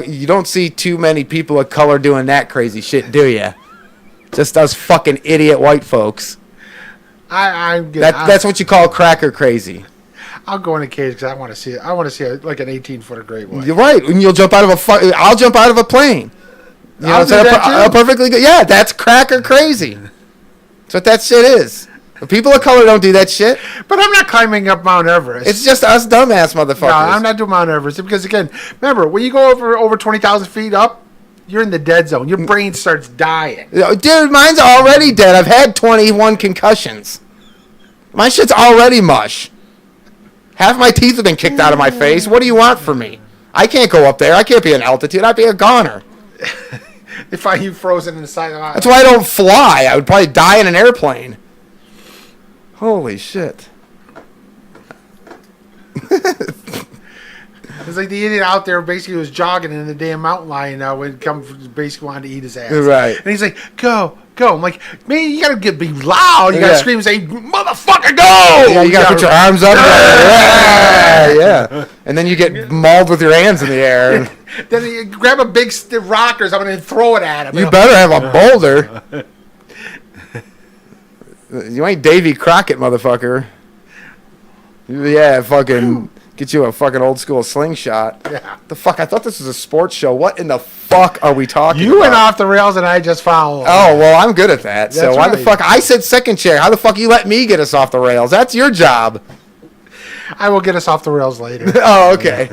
you don't see too many people of color doing that crazy shit, do you? Just us fucking idiot white folks. That's what you call cracker crazy. I'll go in a cage because I want to see it. I want to see like an 18-footer great white. You're right. And you'll jump out of I'll jump out of a plane. You know, perfectly good. Yeah, that's cracker crazy. That's what that shit is. The people of color don't do that shit. But I'm not climbing up Mount Everest. It's just us dumbass motherfuckers. No, I'm not doing Mount Everest because, again, remember, when you go over 20,000 feet up, you're in the dead zone. Your brain starts dying. Dude, mine's already dead. I've had 21 concussions. My shit's already mush. Half my teeth have been kicked out of my face. What do you want from me? I can't go up there. I can't be in altitude. I'd be a goner. They find you frozen in the side of the island. That's why I don't fly. I would probably die in an airplane. Holy shit. It's like the idiot out there basically was jogging and the damn mountain lion would come basically wanted to eat his ass. Right. And he's like, go. I'm like, man, you gotta be loud. You gotta scream and say, motherfucker, go! Yeah, you gotta put your arms up. Yeah. And then you get mauled with your hands in the air. Then you grab a big rock or something and throw it at him. You better have a boulder. You ain't Davy Crockett, motherfucker. Yeah, fucking get you a fucking old school slingshot. Yeah. The fuck? I thought this was a sports show. What in the fuck are we talking about? You went off the rails and I just followed. Oh, well, I'm good at that. So why the right. fuck? I said second chair. How the fuck you let me get us off the rails? That's your job. I will get us off the rails later. Oh, okay.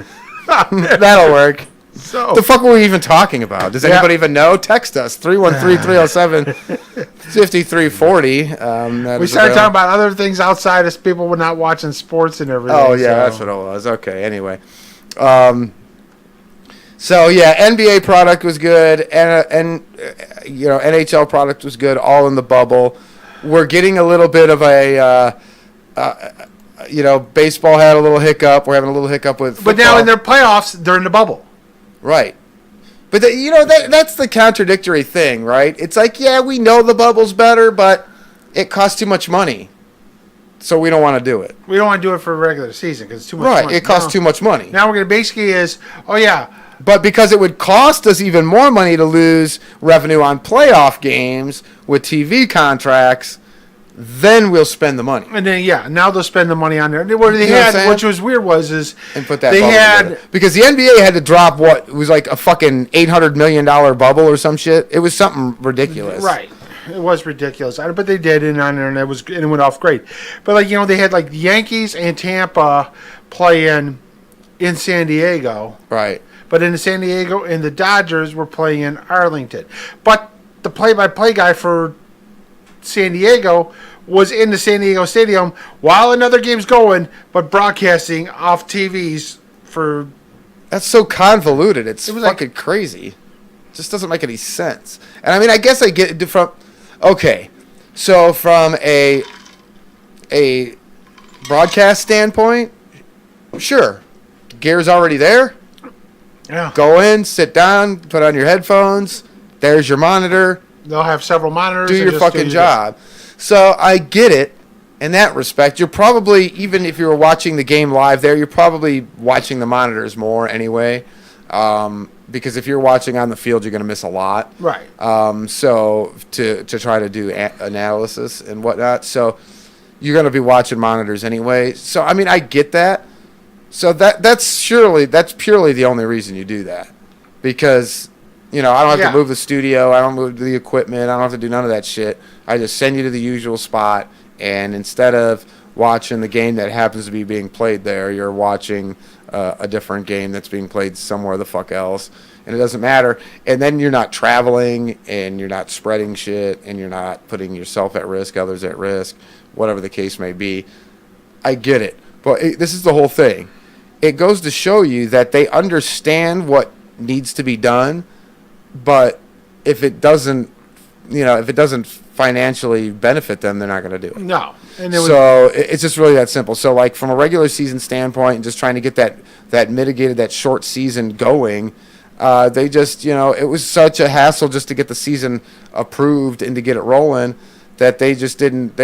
That'll work. So The fuck were we even talking about? Does anybody even know? Text us 313-307-5340. we started talking about other things outside as people were not watching sports and everything. Oh yeah, that's what it was. Okay, anyway. So yeah, NBA product was good, and NHL product was good. All in the bubble. We're getting a little bit of a, baseball had a little hiccup. We're having a little hiccup with football. But now in their playoffs, they're in the bubble. Right. But that's the contradictory thing, right? It's like, yeah, we know the bubble's better, but it costs too much money, so we don't want to do it. We don't want to do it for a regular season because it's too much Right, money. it costs too much money. Now we're going to basically But because it would cost us even more money to lose revenue on playoff games with TV contracts, then we'll spend the money. and then now they'll spend the money on there. What they You know what I'm had, saying? which was weird, And put that they bubble had together. Because the NBA had to drop what was like a fucking $800 million bubble or some shit. It was something ridiculous. right. It was ridiculous, but they did it on there, and it went off great. But they had like the Yankees and Tampa playing in San Diego. Right. But in San Diego, and the Dodgers were playing in Arlington. But the play-by-play guy for San Diego was in the San Diego Stadium while another game's going, but broadcasting off TVs for... That's so convoluted. It was fucking like, crazy. It just doesn't make any sense. And I mean, I guess I get it from... Okay. So from a broadcast standpoint, sure. Gear's already there. Yeah. Go in, sit down, put on your headphones. There's your monitor. They'll have several monitors. Do your fucking job. So I get it in that respect. You're probably, even if you were watching the game live there, you're probably watching the monitors more anyway. Because if you're watching on the field, you're going to miss a lot. Right. So to try to do analysis and whatnot. So you're going to be watching monitors anyway. So, I mean, I get that. So that's purely the only reason you do that. Because, I don't have to move the studio. I don't move the equipment. I don't have to do none of that shit. I just send you to the usual spot. And instead of watching the game that happens to be being played there, you're watching a different game that's being played somewhere the fuck else. And it doesn't matter. And then you're not traveling, and you're not spreading shit, and you're not putting yourself at risk, others at risk, whatever the case may be. I get it. But this is the whole thing. It goes to show you that they understand what needs to be done, but if it doesn't financially benefit them, they're not going to do it. No. And it's just really that simple. So, like, from a regular season standpoint and just trying to get that mitigated, that short season going, they just, it was such a hassle just to get the season approved and to get it rolling that they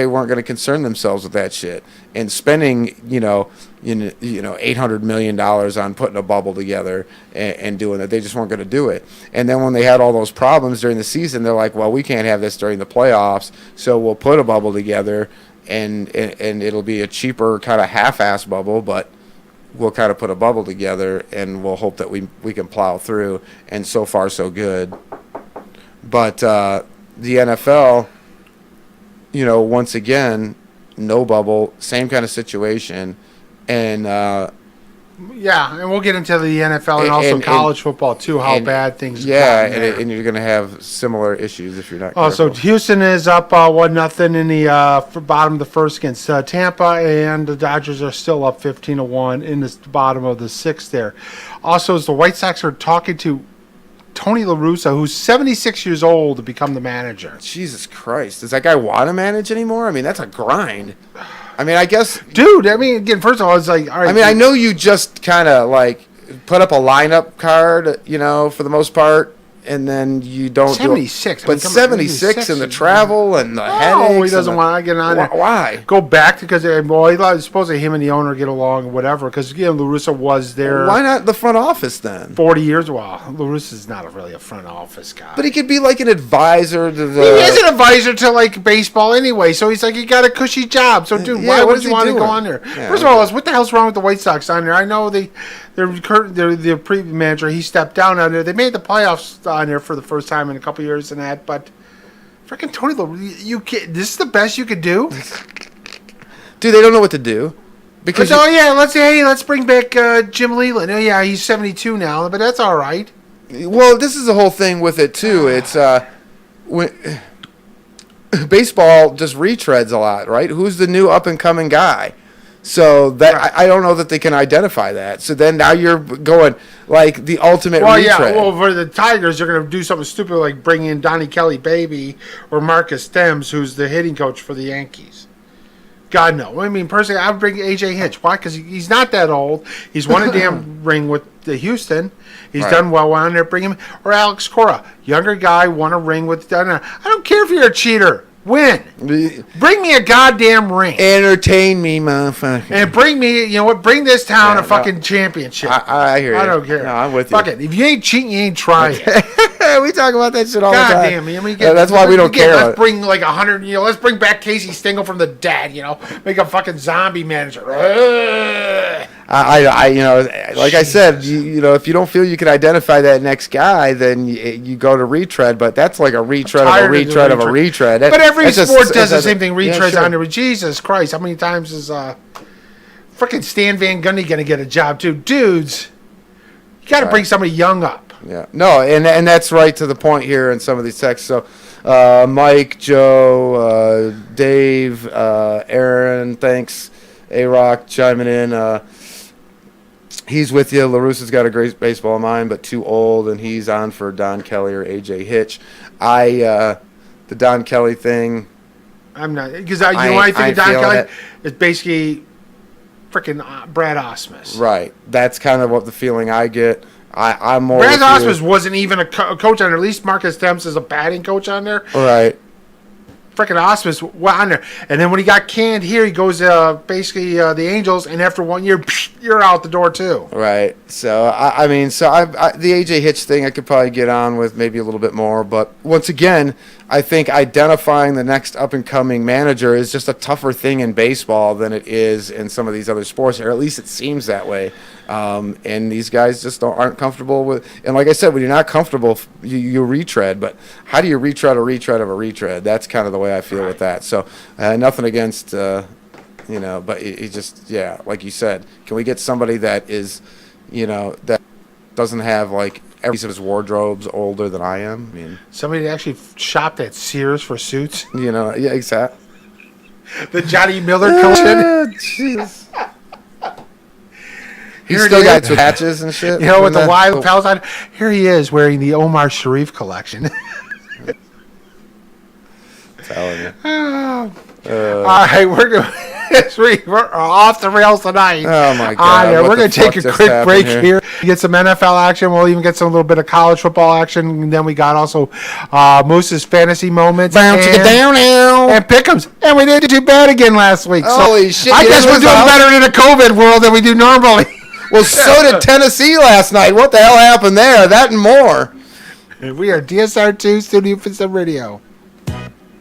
weren't going to concern themselves with that shit. And spending, $800 million on putting a bubble together and doing it, they just weren't going to do it. And then when they had all those problems during the season, they're like, well, we can't have this during the playoffs, so we'll put a bubble together, and it'll be a cheaper kind of half-ass bubble, but we'll kind of put a bubble together, and we'll hope that we can plow through. And so far, so good. But the NFL... once again, no bubble, same kind of situation, and and we'll get into the NFL and also college football too. How bad things. And you're going to have similar issues if you're not. So Houston is up 1-0 in the bottom of the first against Tampa, and the Dodgers are still up 15-1 in the bottom of the sixth there. Also, as the White Sox are talking to Tony La Russa, who's 76 years old, to become the manager. Jesus Christ. Does that guy want to manage anymore? I mean, that's a grind. I mean, I guess... Dude, I mean, again, first of all, it's like... All right, I mean, I know you just kind of, like, put up a lineup card, for the most part, and then you don't 76. But 76 and the travel and the headaches. Oh, he doesn't want to get on there. Why? Go back because, supposedly him and the owner get along or whatever, because, La Russa was there. Why not the front office then? 40 years. Well, La Russa's not really a front office guy. But he could be like an advisor to the... He is an advisor to, like, baseball anyway, so he's like, he got a cushy job. So, dude, why would you want to go on there? Yeah, First of all, what the hell's wrong with the White Sox on there? I know the previous manager, he stepped down on there. They made the playoffs on there for the first time in a couple years and that, but freaking Tony, this is the best you could do? Dude, they don't know what to do. Because let's bring back Jim Leland. Oh yeah, he's 72 now, but that's all right. well, this is the whole thing with it too. It's when baseball just retreads a lot, right? Who's the new up and coming guy? So that Right. I don't know that they can identify that. So then now you're going like the ultimate Well, retread. yeah. Well, for the Tigers, they're going to do something stupid like bring in Donnie Kelly Baby or Marcus Stems, who's the hitting coach for the Yankees. God no. I mean, personally, I would bring AJ Hitch. Why? Because he's not that old. He's won a damn ring with the Houston. He's Right. done well on there. Bring him. Or Alex Cora, younger guy, won a ring with. I don't care if you're a cheater. Win. Bring me a goddamn ring. Entertain me, motherfucker. And bring me, you know what? Bring this town Yeah, a fucking championship. I hear you. I don't care. No, I'm with you. Fuck it. If you ain't cheating, you ain't trying. We talk about that shit all the God time. damn me. I mean, That's why we don't care. Let's bring like 100. Let's bring back Casey Stengel from the dead. Make a fucking zombie manager. Like I said, if you don't feel you can identify that next guy, then you go to retread. But that's like a retread of a retread of a retread. But every sport does the same thing. Yeah, Retreads sure. on there. Jesus Christ, how many times is freaking Stan Van Gundy gonna get a job too? Dudes, you got to bring somebody young up. Yeah, no, and that's right to the point here in some of these texts. So, Mike, Joe, Dave, Aaron, thanks, A-Rock chiming in. He's with you. LaRussa's got a great baseball mind, but too old, and he's on for Don Kelly or AJ Hitch. The Don Kelly thing. I'm not because I think of Don Kelly is basically freaking Brad Osmus. Right. That's kind of what the feeling I get. I'm more. Brad with you. Osmus wasn't even a coach on there. At least Marcus Stemps is a batting coach on there. Right. Freaking Osmus went on there. And then when he got canned here, he goes basically the Angels, and after 1 year, you're out the door too. Right. So, I mean, the AJ Hitch thing I could probably get on with maybe a little bit more. But once again, I think identifying the next up-and-coming manager is just a tougher thing in baseball than it is in some of these other sports, or at least it seems that way. And these guys just aren't comfortable with. And like I said, when you're not comfortable, you retread. But how do you retread a retread of a retread? That's kind of the way I feel with that. So nothing against, but it just, like you said, can we get somebody that is, that doesn't have like every piece of his wardrobe's older than I am? I mean, Somebody that actually shopped at Sears for suits. yeah, exactly. The Johnny Miller collection. Jeez. He's still got patches and shit. With the wide lapels on. Here he is wearing the Omar Sharif collection. Telling you. All right, we're off the rails tonight. Oh my God! We're going to take a quick break here. Get some NFL action. We'll even get some little bit of college football action. And then we got also Moose's fantasy moments. Bounce it down now. And pick'ems. And we didn't do bad again last week. Holy shit! I guess we're doing better in a COVID world than we do normally. Well, so did Tennessee last night. What the hell happened there? That and more. We are DSR2 Studio 57 Radio.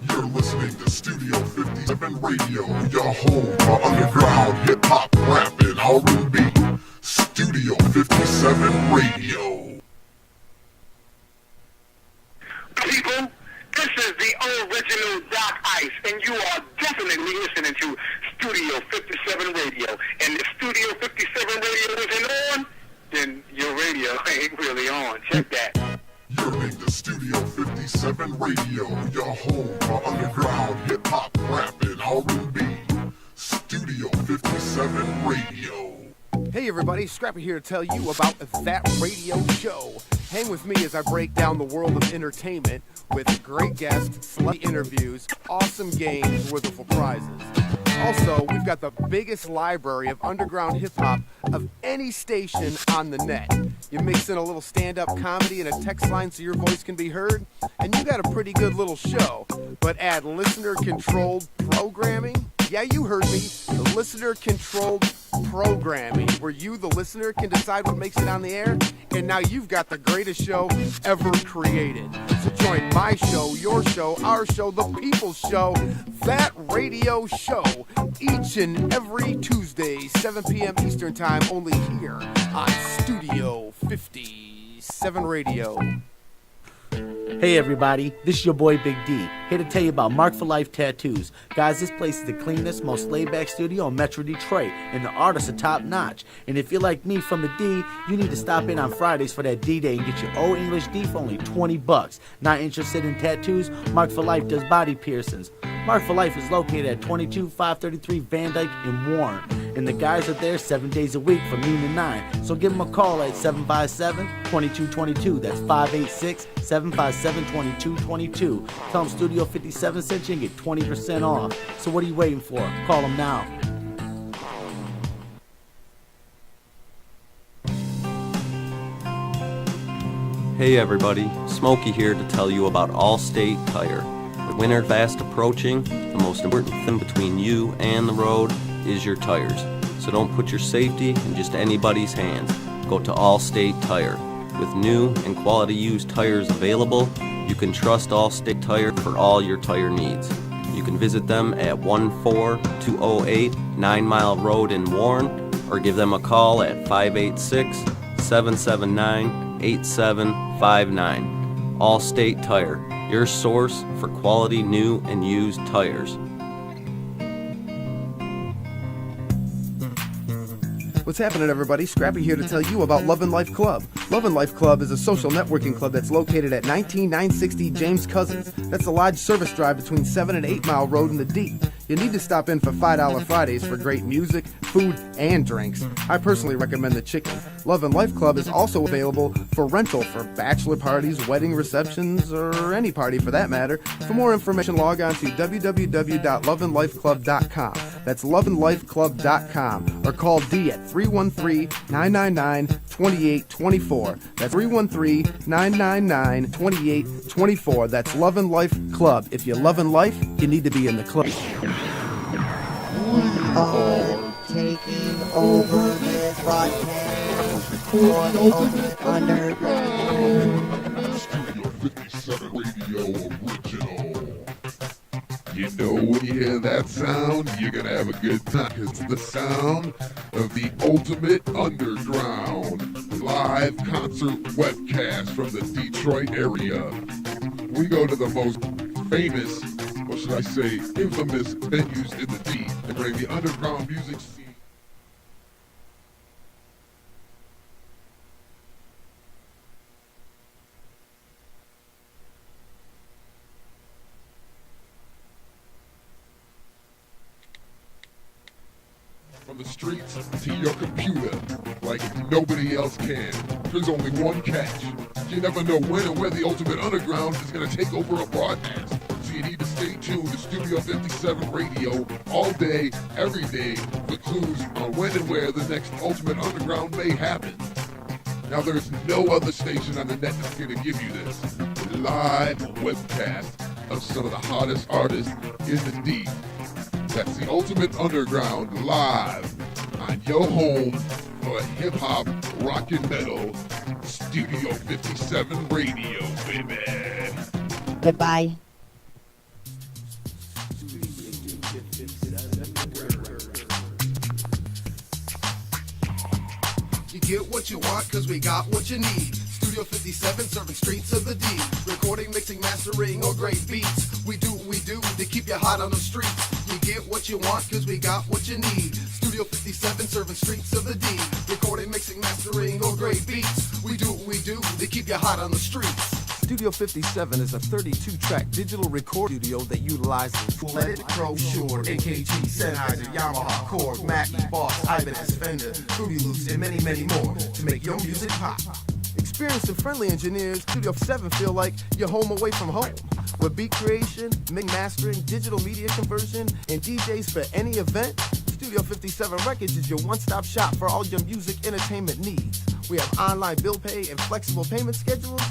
You're listening to Studio 57 Radio, your home for underground hip-hop, rap, and R&B. Studio 57 Radio. People, this is the original Doc Ice, and you are definitely listening to Studio 57 Radio. And if Studio 57 Radio isn't on, then your radio ain't really on. Check that. You're listening to Studio 57 Radio, your home for underground hip-hop, rap, and R&B. Studio 57 Radio. Hey everybody, Scrappy here to tell you about That Radio Show. Hang with me as I break down the world of entertainment with great guests, celebrity interviews, awesome games, wonderful prizes. Also, we've got the biggest library of underground hip-hop of any station on the net. You mix in a little stand-up comedy and a text line so your voice can be heard, and you got a pretty good little show. But add listener-controlled programming? Yeah, you heard me. The listener-controlled programming, where you, the listener, can decide what makes it on the air. And now you've got the greatest show ever created. So join my show, your show, our show, the people's show, That Radio Show, each and every Tuesday, 7 p.m. Eastern Time, only here on Studio 57 Radio. Hey everybody, this is your boy Big D, here to tell you about Mark for Life Tattoos. Guys, this place is the cleanest, most laid-back studio in Metro Detroit, and the artists are top-notch. And if you're like me from the D, you need to stop in on Fridays for that D-Day and get your Old English D for only $20. Not interested in tattoos? Mark for Life does body piercings. Mark for Life is located at 22533 Van Dyke in Warren, and the guys are there 7 days a week from noon to 9. So give them a call at 757-2222. That's 586-757-2222. Tell them Studio 57 sent you and get 20% off. So what are you waiting for? Call them now. Hey everybody, Smokey here to tell you about Allstate Tire. With winter fast approaching, the most important thing between you and the road is your tires. So don't put your safety in just anybody's hands. Go to Allstate Tire. With new and quality used tires available, you can trust Allstate Tire for all your tire needs. You can visit them at 14208 9 Mile Road in Warren, or give them a call at 586-779-8759. Allstate Tire, your source for quality new and used tires. What's happening, everybody? Scrappy here to tell you about Love and Life Club. Love and Life Club is a social networking club that's located at 19960 James Cousins. That's a Lodge service drive between 7 and 8 Mile Road in the D. You need to stop in for $5 Fridays for great music, food, and drinks. I personally recommend the chicken. Love and Life Club is also available for rental for bachelor parties, wedding receptions, or any party for that matter. For more information, log on to www.loveandlifeclub.com. That's loveandlifeclub.com, or call D at 313-999-2824. That's 313-999-2824. That's Love and Life Club. If you love and life, you need to be in the club. Taking over this broadcast for the Ultimate Underground. Studio 57 Radio Original. You know, when you hear that sound, you're gonna have a good time. It's the sound of the Ultimate Underground live concert webcast from the Detroit area. We go to the most famous, or should I say, infamous venues in the D and bring the underground music scene. From the streets to your computer, like nobody else can. There's only one catch. You never know when and where the Ultimate Underground is going to take over a broadcast. So you need to stay tuned to Studio 57 Radio all day, every day, for clues on when and where the next Ultimate Underground may happen. Now there's no other station on the net that's going to give you this live webcast of some of the hottest artists in the D. That's the Ultimate Underground live on your home for hip-hop, rock and metal, Studio 57 Radio, baby. Goodbye. You get what you want, cause we got what you need. Studio 57, serving streets of the D. Recording, mixing, mastering, or great beats. We do what we do to keep you hot on the streets. You get what you want, cause we got what you need. Studio 57, serving streets of the D. Recording, mixing, mastering, or great beats. We do what we do to keep you hot on the streets. Studio 57 is a 32-track digital record studio that utilizes Full Edit, Pro, Shure, AKG, Sennheiser, Yamaha, Korg, Mackie, Boss, Ibanez, Fender, Fruity Loops, and many, many more to make your music pop. Experienced and friendly engineers, Studio 7 feel like you're home away from home. With beat creation, mix mastering, digital media conversion, and DJs for any event, Studio 57 Records is your one-stop shop for all your music entertainment needs. We have online bill pay and flexible payment schedules.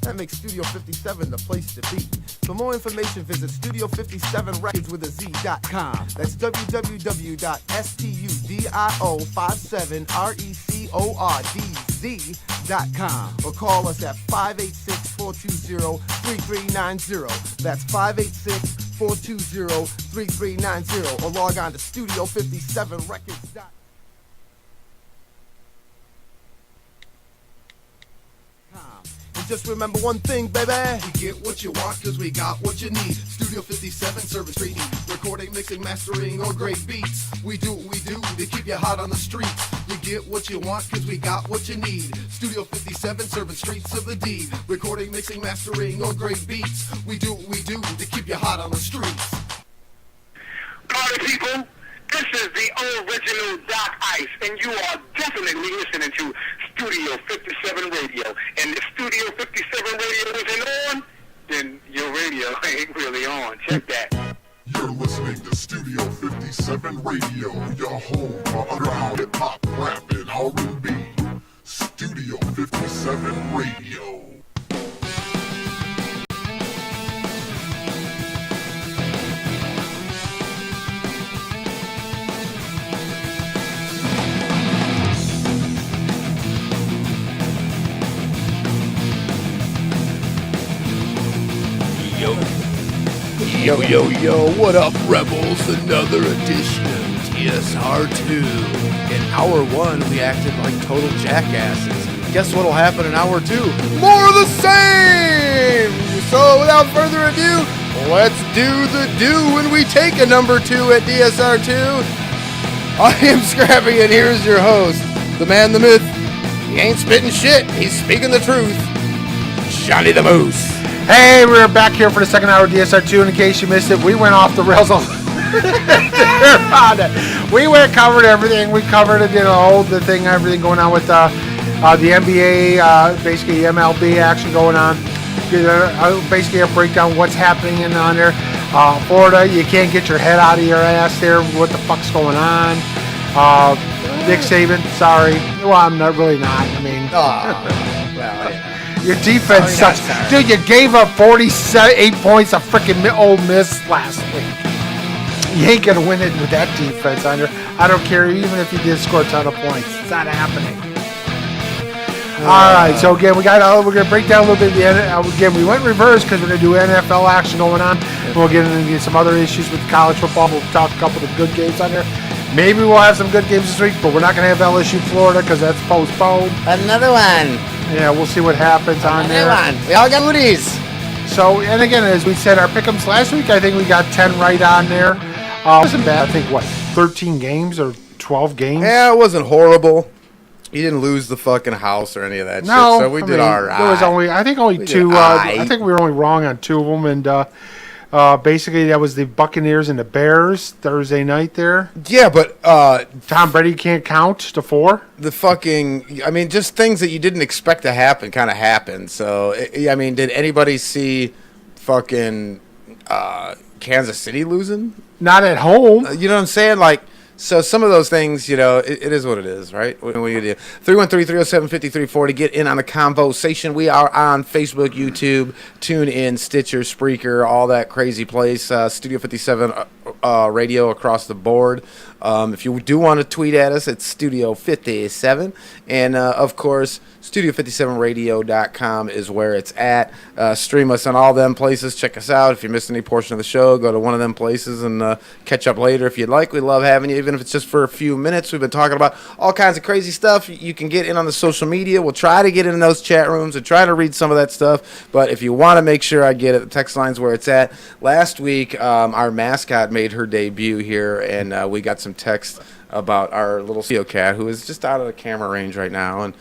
That makes Studio 57 the place to be. For more information, visit Studio57records.com. That's www.studio57records.com. Or call us at 586-420-3390. That's 586-420-3390. Or log on to Studio57records.com. Just remember one thing, baby. You get what you want cause we got what you need. Studio 57, service street. Recording, mixing, mastering, or great beats. We do what we do to keep you hot on the streets. You get what you want cause we got what you need. Studio 57, serving streets of the D. Recording, mixing, mastering, or great beats. We do what we do to keep you hot on the streets. Party people, this is the original Doc Ice, and you are definitely listening to Studio 57 Radio. And if Studio 57 Radio isn't on, then your radio ain't really on. Check that. You're listening to Studio 57 Radio, your home for underground hip-hop, rap, and R&B. Studio 57 Radio. Yo, what up, Rebels? Another edition of DSR2. In hour one, we acted like total jackasses. Guess what'll happen in hour two? More of the same! So, without further ado, let's do the do when we take a number two at DSR2. I am Scrappy, and here's your host, the man, the myth. He ain't spitting shit, he's speaking the truth. Johnny the Moose. Hey, we're back here for the second hour of DSR2. In case you missed it, we went off the rails. We covered everything. We covered it, the thing, everything going on with the NBA, basically MLB action going on. Basically a breakdown what's happening in on there. Florida, you can't get your head out of your ass there. What the fuck's going on? Nick Saban, sorry. Well, I'm not really not. I mean, your defense sucks. Dude, you gave up 48 points of freaking Ole Miss last week. You ain't going to win it with that defense on there. I don't care, even if you did score a ton of points. It's not happening. All right, so again, we're going to break down a little bit. Again, we went reverse because we're going to do NFL action going on. We'll get into some other issues with college football. We'll talk a couple of the good games on there. Maybe we'll have some good games this week, but we're not going to have LSU Florida because that's postponed. Another one. Yeah, we'll see what happens on there. We all got goodies. So, and again, as we said, our pick'ems last week, I think we got 10 right on there. It wasn't bad. I think, 13 games or 12 games? Yeah, it wasn't horrible. You didn't lose the fucking house or any of that shit, so we did all right. There was only two. I think we were only wrong on two of them, and basically that was the Buccaneers and the Bears Thursday night there. Yeah, but Tom Brady can't count to 4. Just things that you didn't expect to happen kind of happened. So, did anybody see fucking Kansas City losing? Not at home. You know what I'm saying? So some of those things, it is what it is, right? What do you do? 313-307-5340. Get in on the conversation. We are on Facebook, YouTube, TuneIn, Stitcher, Spreaker, all that crazy place. Studio 57 radio across the board. If you do want to tweet at us, it's Studio 57. And, of course, Studio57radio.com is where it's at. Stream us on all them places. Check us out. If you missed any portion of the show, go to one of them places and catch up later if you'd like. We love having you, even if it's just for a few minutes. We've been talking about all kinds of crazy stuff. You can get in on the social media. We'll try to get in those chat rooms and try to read some of that stuff. But if you want to make sure I get it, the text line's where it's at. Last week, our mascot made her debut here, and we got some text about our little studio cat who is just out of the camera range right now. And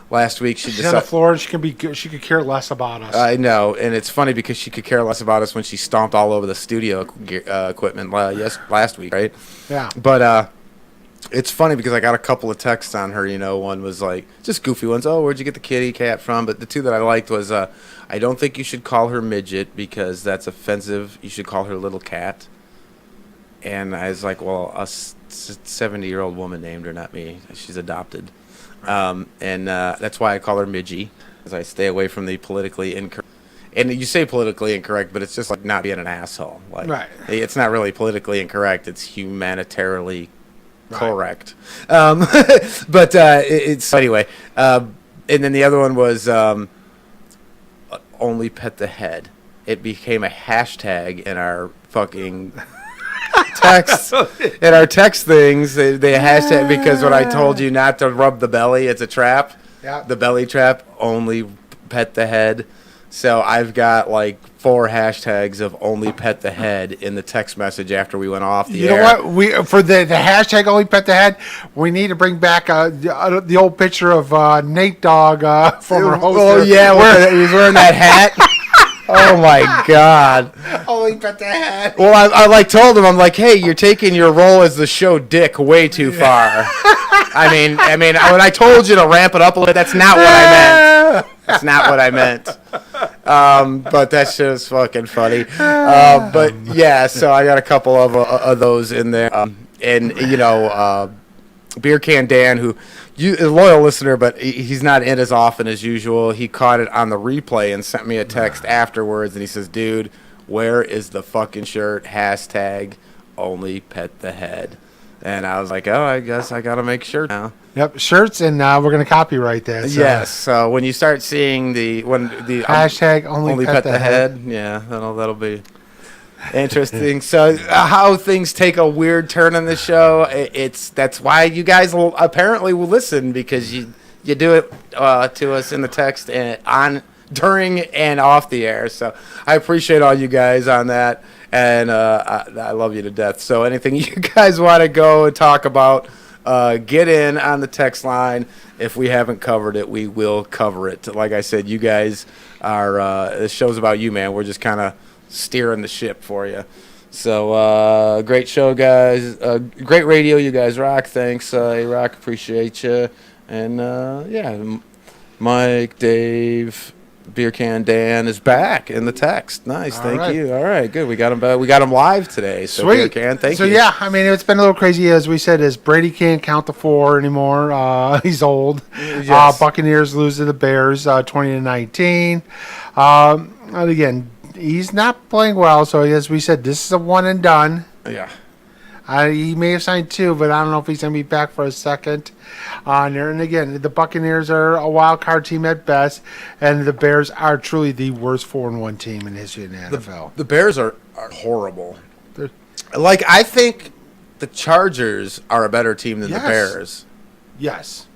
last week she's on the floor and she could care less about us. I know, and it's funny because she could care less about us when she stomped all over the studio equipment last week, right? Yeah. But it's funny because I got a couple of texts on her. One was like just goofy ones. Oh, where'd you get the kitty cat from? But the two that I liked was I don't think you should call her midget because that's offensive. You should call her little cat. And I was like, well, a 70-year-old woman named her, not me. She's adopted. And that's why I call her Midgie, because I stay away from the politically incorrect. And you say politically incorrect, but it's just like not being an asshole. Right. It's not really politically incorrect. It's humanitarily correct. It's anyway. And then the other one was only pet the head. It became a hashtag in our fucking text. In our text things, they hashtag because when I told you not to rub the belly, it's a trap. Yeah. The belly trap, only pet the head. So I've got like 4 hashtags of only pet the head in the text message after we went off the air. You know what? We for the hashtag only pet the head. We need to bring back the old picture of Nate Dogg, former host. Oh yeah, where he was wearing that hat. Oh my God! Only pet the head. Well, I like told him, I'm like, hey, you're taking your role as the show dick way too far. I mean, when I told you to ramp it up a little, that's not what I meant. That's not what I meant. But that shit is fucking funny. But yeah, so I got a couple of those in there, and Beer Can Dan, who a loyal listener, but he's not in as often as usual. He caught it on the replay and sent me a text afterwards, and he says, "Dude, where is the fucking shirt? Hashtag only pet the head." And I was like, "Oh, I guess I gotta make sure now." Yep, shirts, and we're gonna copyright that. So. Yes. So when you start seeing the hashtag only pet the head, yeah, that'll be interesting. So how things take a weird turn in the show, that's why you guys will apparently listen, because you do it to us in the text and during and off the air. So I appreciate all you guys on that, and I love you to death. So anything you guys want to go and talk about, get in on the text line. If we haven't covered it, we will cover it. Like I said, you guys are this show's about you, man. We're just kind of steering the ship for you. So great show, guys. Great radio. You guys rock. Thanks, A-Rock. Appreciate you. And yeah, Mike, Dave, Beer Can Dan is back in the text. Nice. Thank you. All right, good. We got him back. We got him live today. So sweet. Beer Can, thank you. So yeah, I mean, it's been a little crazy, as we said. As Brady can't count to 4 anymore. He's old. Yes. Buccaneers lose to the Bears 20-19. And again, he's not playing well. So as we said, this is a one and done. Yeah. He may have signed 2, but I don't know if he's going to be back for a second on there. And again, the Buccaneers are a wild card team at best, and the Bears are truly the worst 4-1 team in history in the NFL. The Bears are horrible. Like, I think the Chargers are a better team than the Bears. Yes.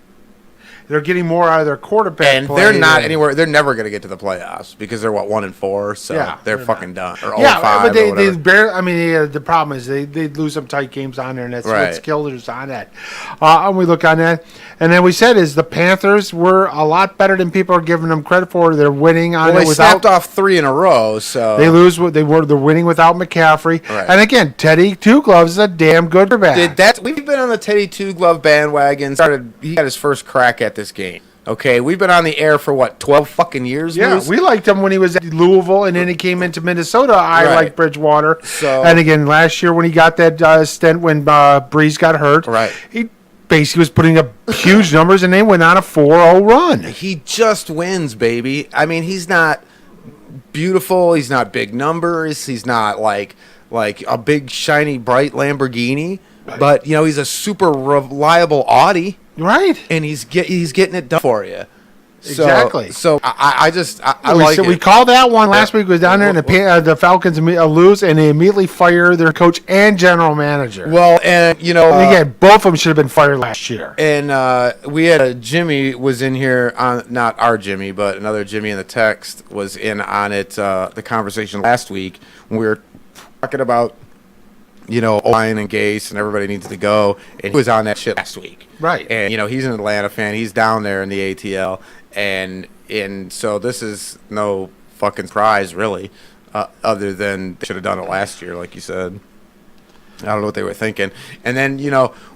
They're getting more out of their quarterback, and they're not anywhere. They're never going to get to the playoffs because they're 1-4, so they're fucking done. Or 0-5, but they or whatever. barely. I mean, the problem is they lose some tight games on there, and that's what's killed us on that. And we look on that, and then we said is the Panthers were a lot better than people are giving them credit for. They're winning on they it without. snapped off 3 in a row, so they lose. They're winning without McCaffrey, and again, Teddy Two Gloves is a damn good quarterback. We've been on the Teddy Two Glove bandwagon. He got his first crack at this game. Okay, we've been on the air for 12 fucking years. Yeah, Moose? we liked him when he was at Louisville, and then he came into Minnesota. I like Bridgewater. So, and again, last year when he got that stint when Breeze got hurt, he basically was putting up huge numbers, and they went on a 4-0 run. He just wins, baby. I mean, he's not beautiful. He's not big numbers. He's not like a big, shiny, bright Lamborghini. But, he's a super reliable Audi. Right. And he's getting it done for you. Exactly. So I like it. We called that one last week. Was down there, and the Falcons lose, and they immediately fire their coach and general manager. Well, and again, both of them should have been fired last year. And we had Jimmy was in here on, not our Jimmy, but another Jimmy in the text was in on it. The conversation last week when we were talking about O-line and Gase and everybody needs to go, and he was on that shit last week. Right. And he's an Atlanta fan. He's down there in the ATL, and so this is no fucking surprise really, other than they should have done it last year, like you said. I don't know what they were thinking. And then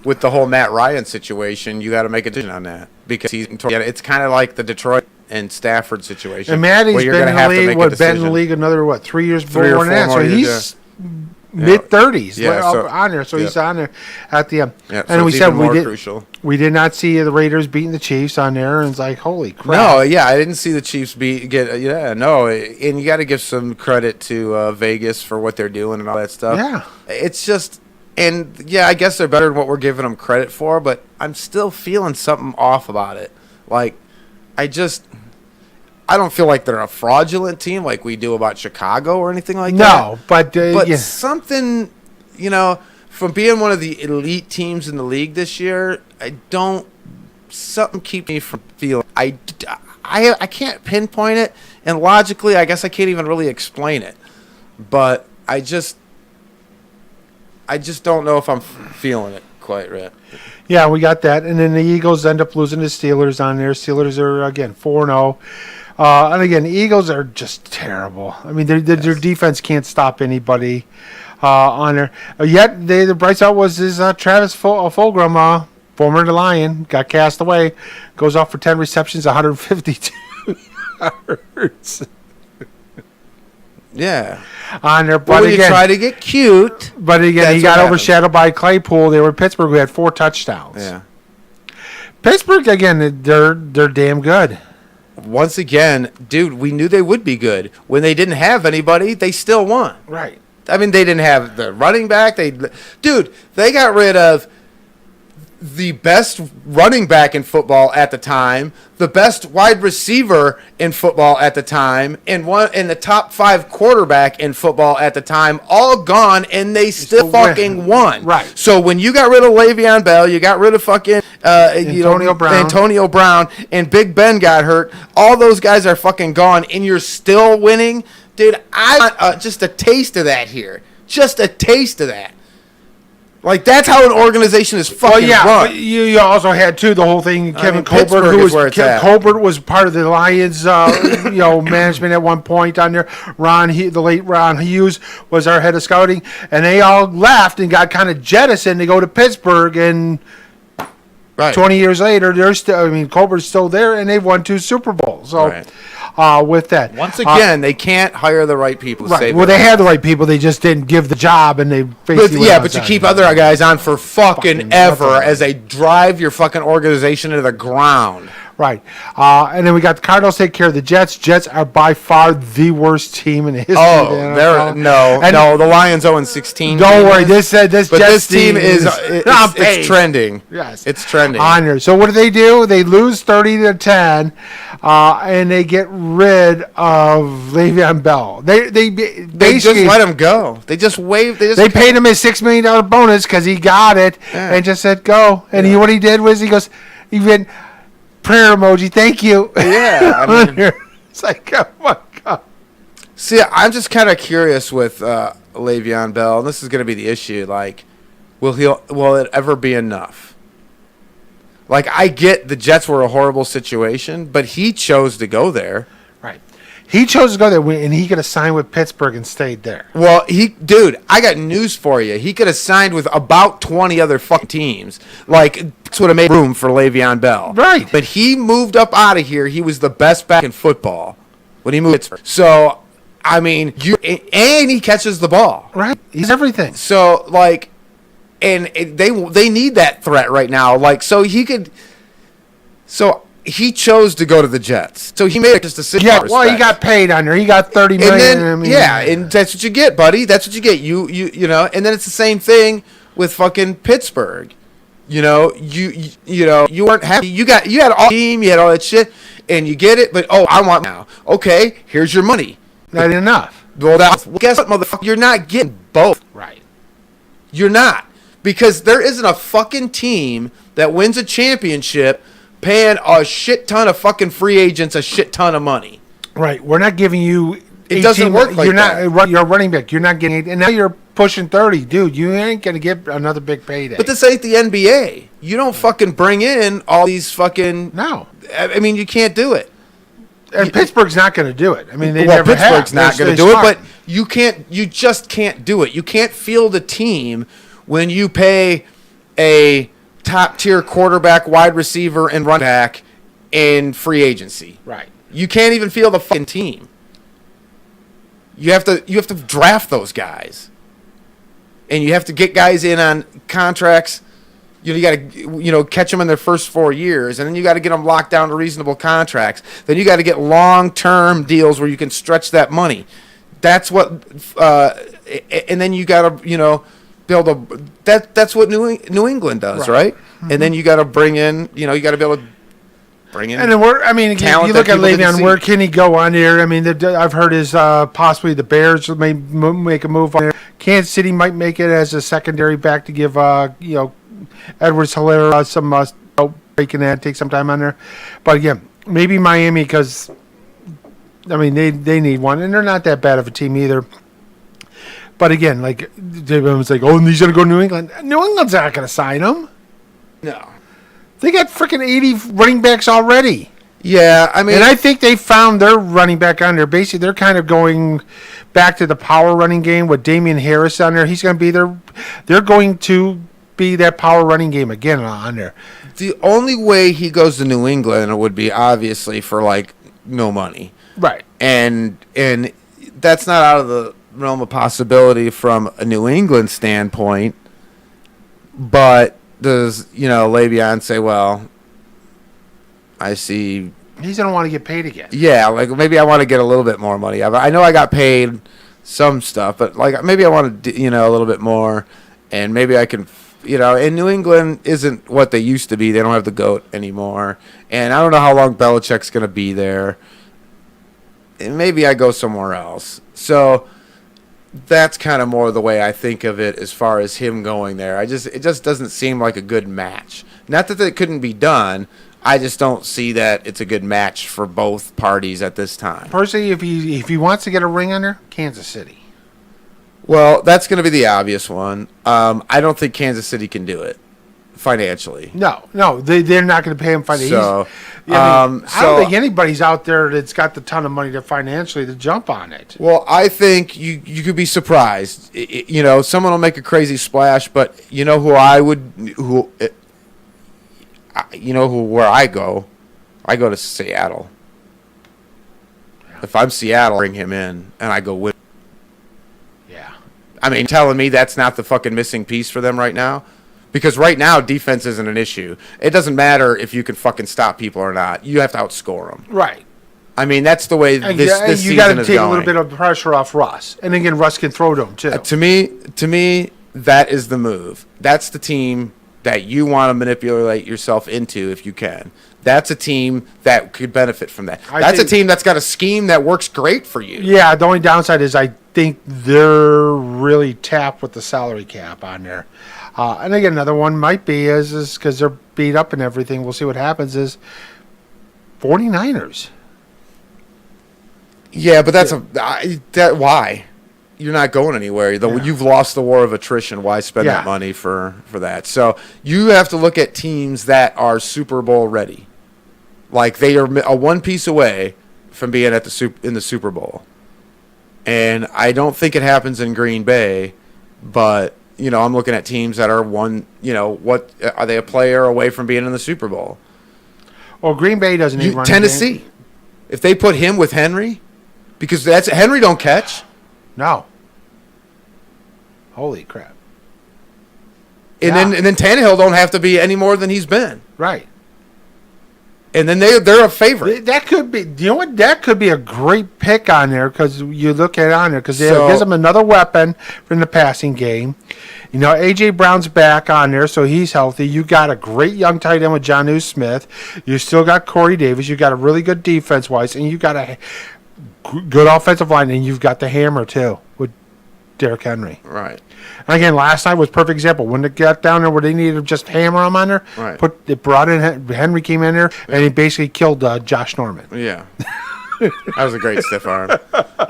with the whole Matt Ryan situation, you got to make a decision on that because it's kind of like the Detroit and Stafford situation. And Matt, he's been in the league. Been in the league another 3 years before that. So he's mid-30s on there, so he's on there at the end. Yeah, and so we said crucial. We did not see the Raiders beating the Chiefs on there, and it's like, holy crap. No, I didn't see the Chiefs and you got to give some credit to Vegas for what they're doing and all that stuff. Yeah. It's just, I guess they're better than what we're giving them credit for, but I'm still feeling something off about it. Like, I don't feel like they're a fraudulent team like we do about Chicago or anything like that. No, but something, from being one of the elite teams in the league this year, something keeps me from feeling. I can't pinpoint it, and logically, I guess I can't even really explain it. But I just don't know if I'm feeling it quite right. Yeah, we got that. And then the Eagles end up losing to Steelers on there. Steelers are, again, 4-0. And again, the Eagles are just terrible. I mean, their defense can't stop anybody on there. Yet, the bright spot was Travis Fulgham, former Lion, got cast away. Goes off for 10 receptions, 152 yards. Yeah. On there, but again, you try to get cute. But again, he got overshadowed by Claypool. They were Pittsburgh, who had 4 touchdowns. Yeah. Pittsburgh, again, they're damn good. Once again, dude, we knew they would be good. When they didn't have anybody, they still won. Right. I mean, they didn't have the running back. They got rid of the best running back in football at the time, the best wide receiver in football at the time, and the top 5 quarterback in football at the time, all gone, and they still fucking won. Right. So when you got rid of Le'Veon Bell, you got rid of fucking Antonio Brown, and Big Ben got hurt. All those guys are fucking gone, and you're still winning, dude. I want just a taste of that here. Just a taste of that. Like, that's how an organization is fucking run. But you also had, too, the whole thing, Kevin Colbert, Colbert was part of the Lions, management at one point on there. The late Ron Hughes was our head of scouting, and they all left and got kind of jettisoned to go to Pittsburgh, and 20 years later, Colbert's still there, and they've won 2 Super Bowls. So, with that. Once again, they can't hire the right people. Right. Well, they had the right people. They just didn't give the job, and they basically but you keep other guys on for fucking ever as they drive your fucking organization into the ground. Right. And then we got the Cardinals take care of the Jets. Jets are by far the worst team in the history of the NFL. The Lions 0-16. Don't worry, this Jets team is it's trending. Yes, it's trending. On here. So what do? They lose 30-10, and they get rid of Le'Veon Bell. They just let him go. They just waived. They paid him a $6 million bonus because he got it and just said go. And what he did was he goes, even prayer emoji, thank you. Yeah. I mean, it's like, oh my God. See, I'm just kind of curious with Le'Veon Bell, and this is going to be the issue. Like, will it ever be enough? Like, I get the Jets were a horrible situation, but he chose to go there. Right. He chose to go there, and he could have signed with Pittsburgh and stayed there. Well, dude, I got news for you. He could have signed with about 20 other fucking teams. Like, this would have made room for Le'Veon Bell. Right. But he moved up out of here. He was the best back in football when he moved to Pittsburgh. So, I mean, and he catches the ball. Right. He's everything. So, like, and they need that threat right now. Like, so he chose to go to the Jets. So he made just a decision. Yeah, well, he got paid on there. He got $30 million. And that's what you get, buddy. That's what you get. You know, and then it's the same thing with fucking Pittsburgh. You know, you weren't happy. You had all the team, you had all that shit, and you get it, but I want now. Okay, here's your money. Not enough. Well, guess what, motherfucker? You're not getting both. Right. You're not. Because there isn't a fucking team that wins a championship paying a shit ton of fucking free agents a shit ton of money. Right. We're not giving you. It doesn't work like that. You're a running back. You're not getting it. And now you're pushing 30. Dude, you ain't going to get another big payday. But this ain't the NBA. You don't fucking bring in all these fucking. No. I mean, you can't do it. And Pittsburgh's not going to do it. I mean, Pittsburgh's not going to do it, but you can't. You just can't do it. You can't field a team when you pay a top-tier quarterback, wide receiver, and running back in free agency. Right. You can't even field a fucking team. You have to draft those guys, and you have to get guys in on contracts. You got to catch them in their first 4 years, and then you got to get them locked down to reasonable contracts. Then you got to get long-term deals where you can stretch that money. That's what, and then you got to build a. That's what New England does, right? Mm-hmm. And then you got to bring in, you got to be able to bring in. And then if you look at Le'Veon, where can he go on here? I mean, I've heard is possibly the Bears may make a move on there. Kansas City might make it as a secondary back to give Edwards-Helaire some breaking that, take some time on there. But again, maybe Miami because, I mean, they need one, and they're not that bad of a team either. But again, like everyone's like, oh, and he's going to go to New England. New England's not going to sign him. No. They got freaking 80 running backs already. Yeah, I mean, And I think they found their running back on there. Basically, they're kind of going back to the power running game with Damian Harris on there. He's going to be there. They're going to be that power running game again on there. the only way he goes to New England would be obviously for like no money. Right. And that's not out of the realm of possibility from a New England standpoint. But does, Le'Veon say, well, I see. He's going to want to get paid again. Yeah, like maybe I want to get a little bit more money. I know I got paid some stuff, but like maybe I want to, a little bit more, and maybe I can, and New England isn't what they used to be. They don't have the GOAT anymore, and I don't know how long Belichick's going to be there. And maybe I go somewhere else. So that's kind of more the way I think of it as far as him going there. It just doesn't seem like a good match. Not that it couldn't be done. I just don't see that it's a good match for both parties at this time. Personally, if he wants to get a ring under, Kansas City. Well, that's going to be the obvious one. I don't think Kansas City can do it financially. No, they're not going to pay him financially. So, I don't think anybody's out there that's got the ton of money to financially to jump on it. Well, I think you could be surprised. Someone will make a crazy splash, but where I go? I go to Seattle. If I'm Seattle, bring him in, and I go with. Yeah. I mean, telling me that's not the fucking missing piece for them right now? Because right now, defense isn't an issue. It doesn't matter if you can fucking stop people or not. You have to outscore them. Right. I mean, that's the way this season is going. You got to take a little bit of pressure off Russ. And again, Russ can throw to him, too. To me, that is the move. That's the team that you want to manipulate yourself into if you can. That's a team that could benefit from that. That's a team that's got a scheme that works great for you. Yeah, the only downside is I think they're really tapped with the salary cap on there. And again, another one might be is because they're beat up and everything. We'll see what happens is 49ers. Yeah, but why? You're not going anywhere. You've lost the war of attrition. Why spend that money for that? So you have to look at teams that are Super Bowl ready. Like they are a one piece away from being in the Super Bowl. And I don't think it happens in Green Bay, but I'm looking at teams that are what are they a player away from being in the Super Bowl? Well, Green Bay doesn't need running Tennessee. game. If they put him with Henry, because Henry don't catch. No. Holy crap. And then Tannehill don't have to be any more than he's been. Right. And then they're a favorite. That could be, that could be a great pick on there because you look at it on there because it gives them another weapon from the passing game. A.J. Brown's back on there, so he's healthy. You got a great young tight end with Jonnu Smith. You still got Corey Davis. You got a really good defense-wise, and you got a good offensive line, and you've got the hammer too with Derrick Henry. Right. And again, last night was a perfect example. When it got down there where they needed to just hammer him on there, right. It brought in Henry came in there, and he basically killed Josh Norman. Yeah. That was a great stiff arm.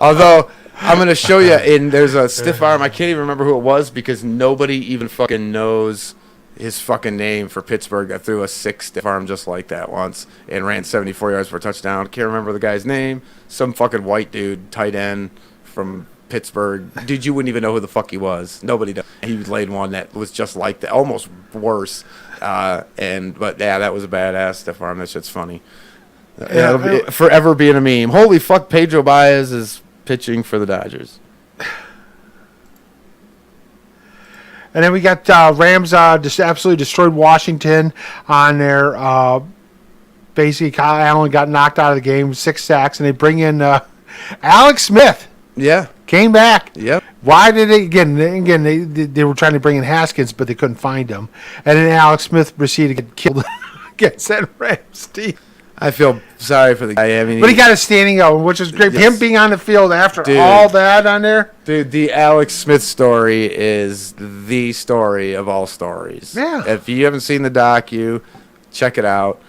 Although, I'm going to show you, there's a stiff arm. I can't even remember who it was because nobody even fucking knows his fucking name for Pittsburgh that threw a sick stiff arm just like that once and ran 74 yards for a touchdown. Can't remember the guy's name. Some fucking white dude, tight end from Pittsburgh. Dude, you wouldn't even know who the fuck he was. Nobody does. He laid one that was just like that, almost worse. But that was a badass stiff arm. That shit's funny. It'll be forever being a meme. Holy fuck, Pedro Baez is pitching for the Dodgers. And then we got Rams just absolutely destroyed Washington on their basically Kyle Allen got knocked out of the game, 6 sacks, and they bring in Alex Smith. Yeah. Came back. Yep. Why did they again? They were trying to bring in Haskins, but they couldn't find him. And then Alex Smith proceeded to get killed against that Rams team. I feel sorry for the guy. I mean, but he got a standing out, which is great. Yes. Him being on the field after all that on there. Dude, the Alex Smith story is the story of all stories. Yeah. If you haven't seen the docu, check it out.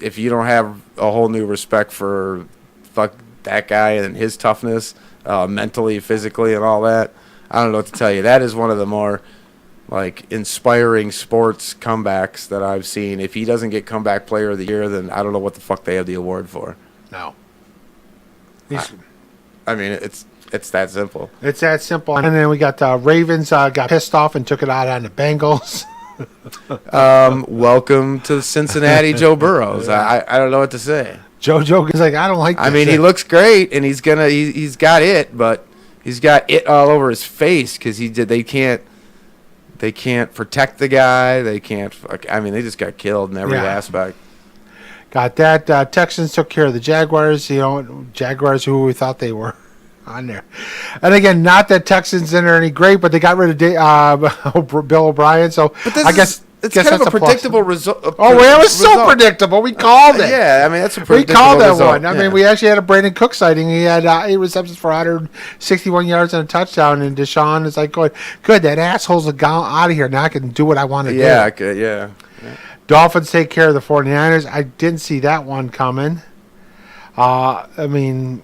if you don't have a whole new respect for fuck that guy and his toughness, mentally, physically, and all that, I don't know what to tell you. That is one of the more like inspiring sports comebacks that I've seen. If he doesn't get comeback player of the year, then I don't know what the fuck they have the award for. No. I mean, it's that simple. It's that simple. And then we got the Ravens got pissed off and took it out on the Bengals. Welcome to Cincinnati, Joe Burrows. I don't know what to say. JoJo is like, I don't like this. I mean, he looks great, and he's got it, but he's got it all over his face because they can't protect the guy. They can't. I mean, they just got killed in every aspect. Got that. Texans took care of the Jaguars. Jaguars who we thought they were on there. And again, not that Texans are any great, but they got rid of Bill O'Brien. So I guess it's kind of a predictable result. Oh, well, it was so predictable. We called it. Yeah, I mean, that's a predictable result. We called that result. one. I mean, we actually had a Brandon Cook sighting. He had 8 receptions for 161 yards and a touchdown. And Deshaun is like, good, that asshole's out of here. Now I can do what I want to do. Yeah. Dolphins take care of the 49ers. I didn't see that one coming. I mean,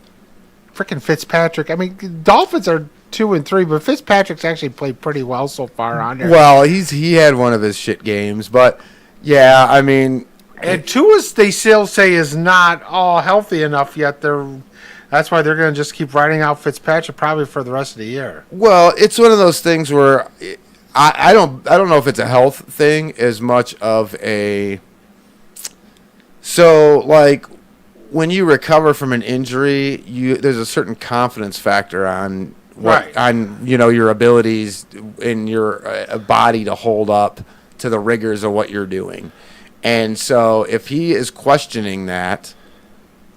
freaking Fitzpatrick. I mean, Dolphins are 2-3, but Fitzpatrick's actually played pretty well so far on there. Well, he had one of his shit games, but yeah, I mean, and Tua's they still say is not all healthy enough yet. That's why they're going to just keep riding out Fitzpatrick probably for the rest of the year. Well, it's one of those things where I don't know if it's a health thing as much of a. So like when you recover from an injury, there's a certain confidence factor on your abilities in your body to hold up to the rigors of what you're doing. And so if he is questioning that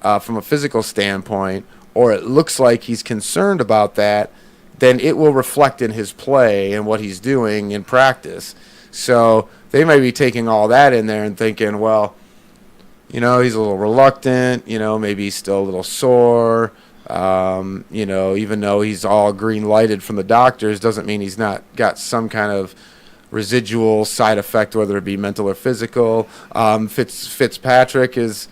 from a physical standpoint, or it looks like he's concerned about that, then it will reflect in his play and what he's doing in practice. So they may be taking all that in there and thinking, well, he's a little reluctant, maybe he's still a little sore. Even though he's all green lighted from the doctors, doesn't mean he's not got some kind of residual side effect, whether it be mental or physical. Fitzpatrick is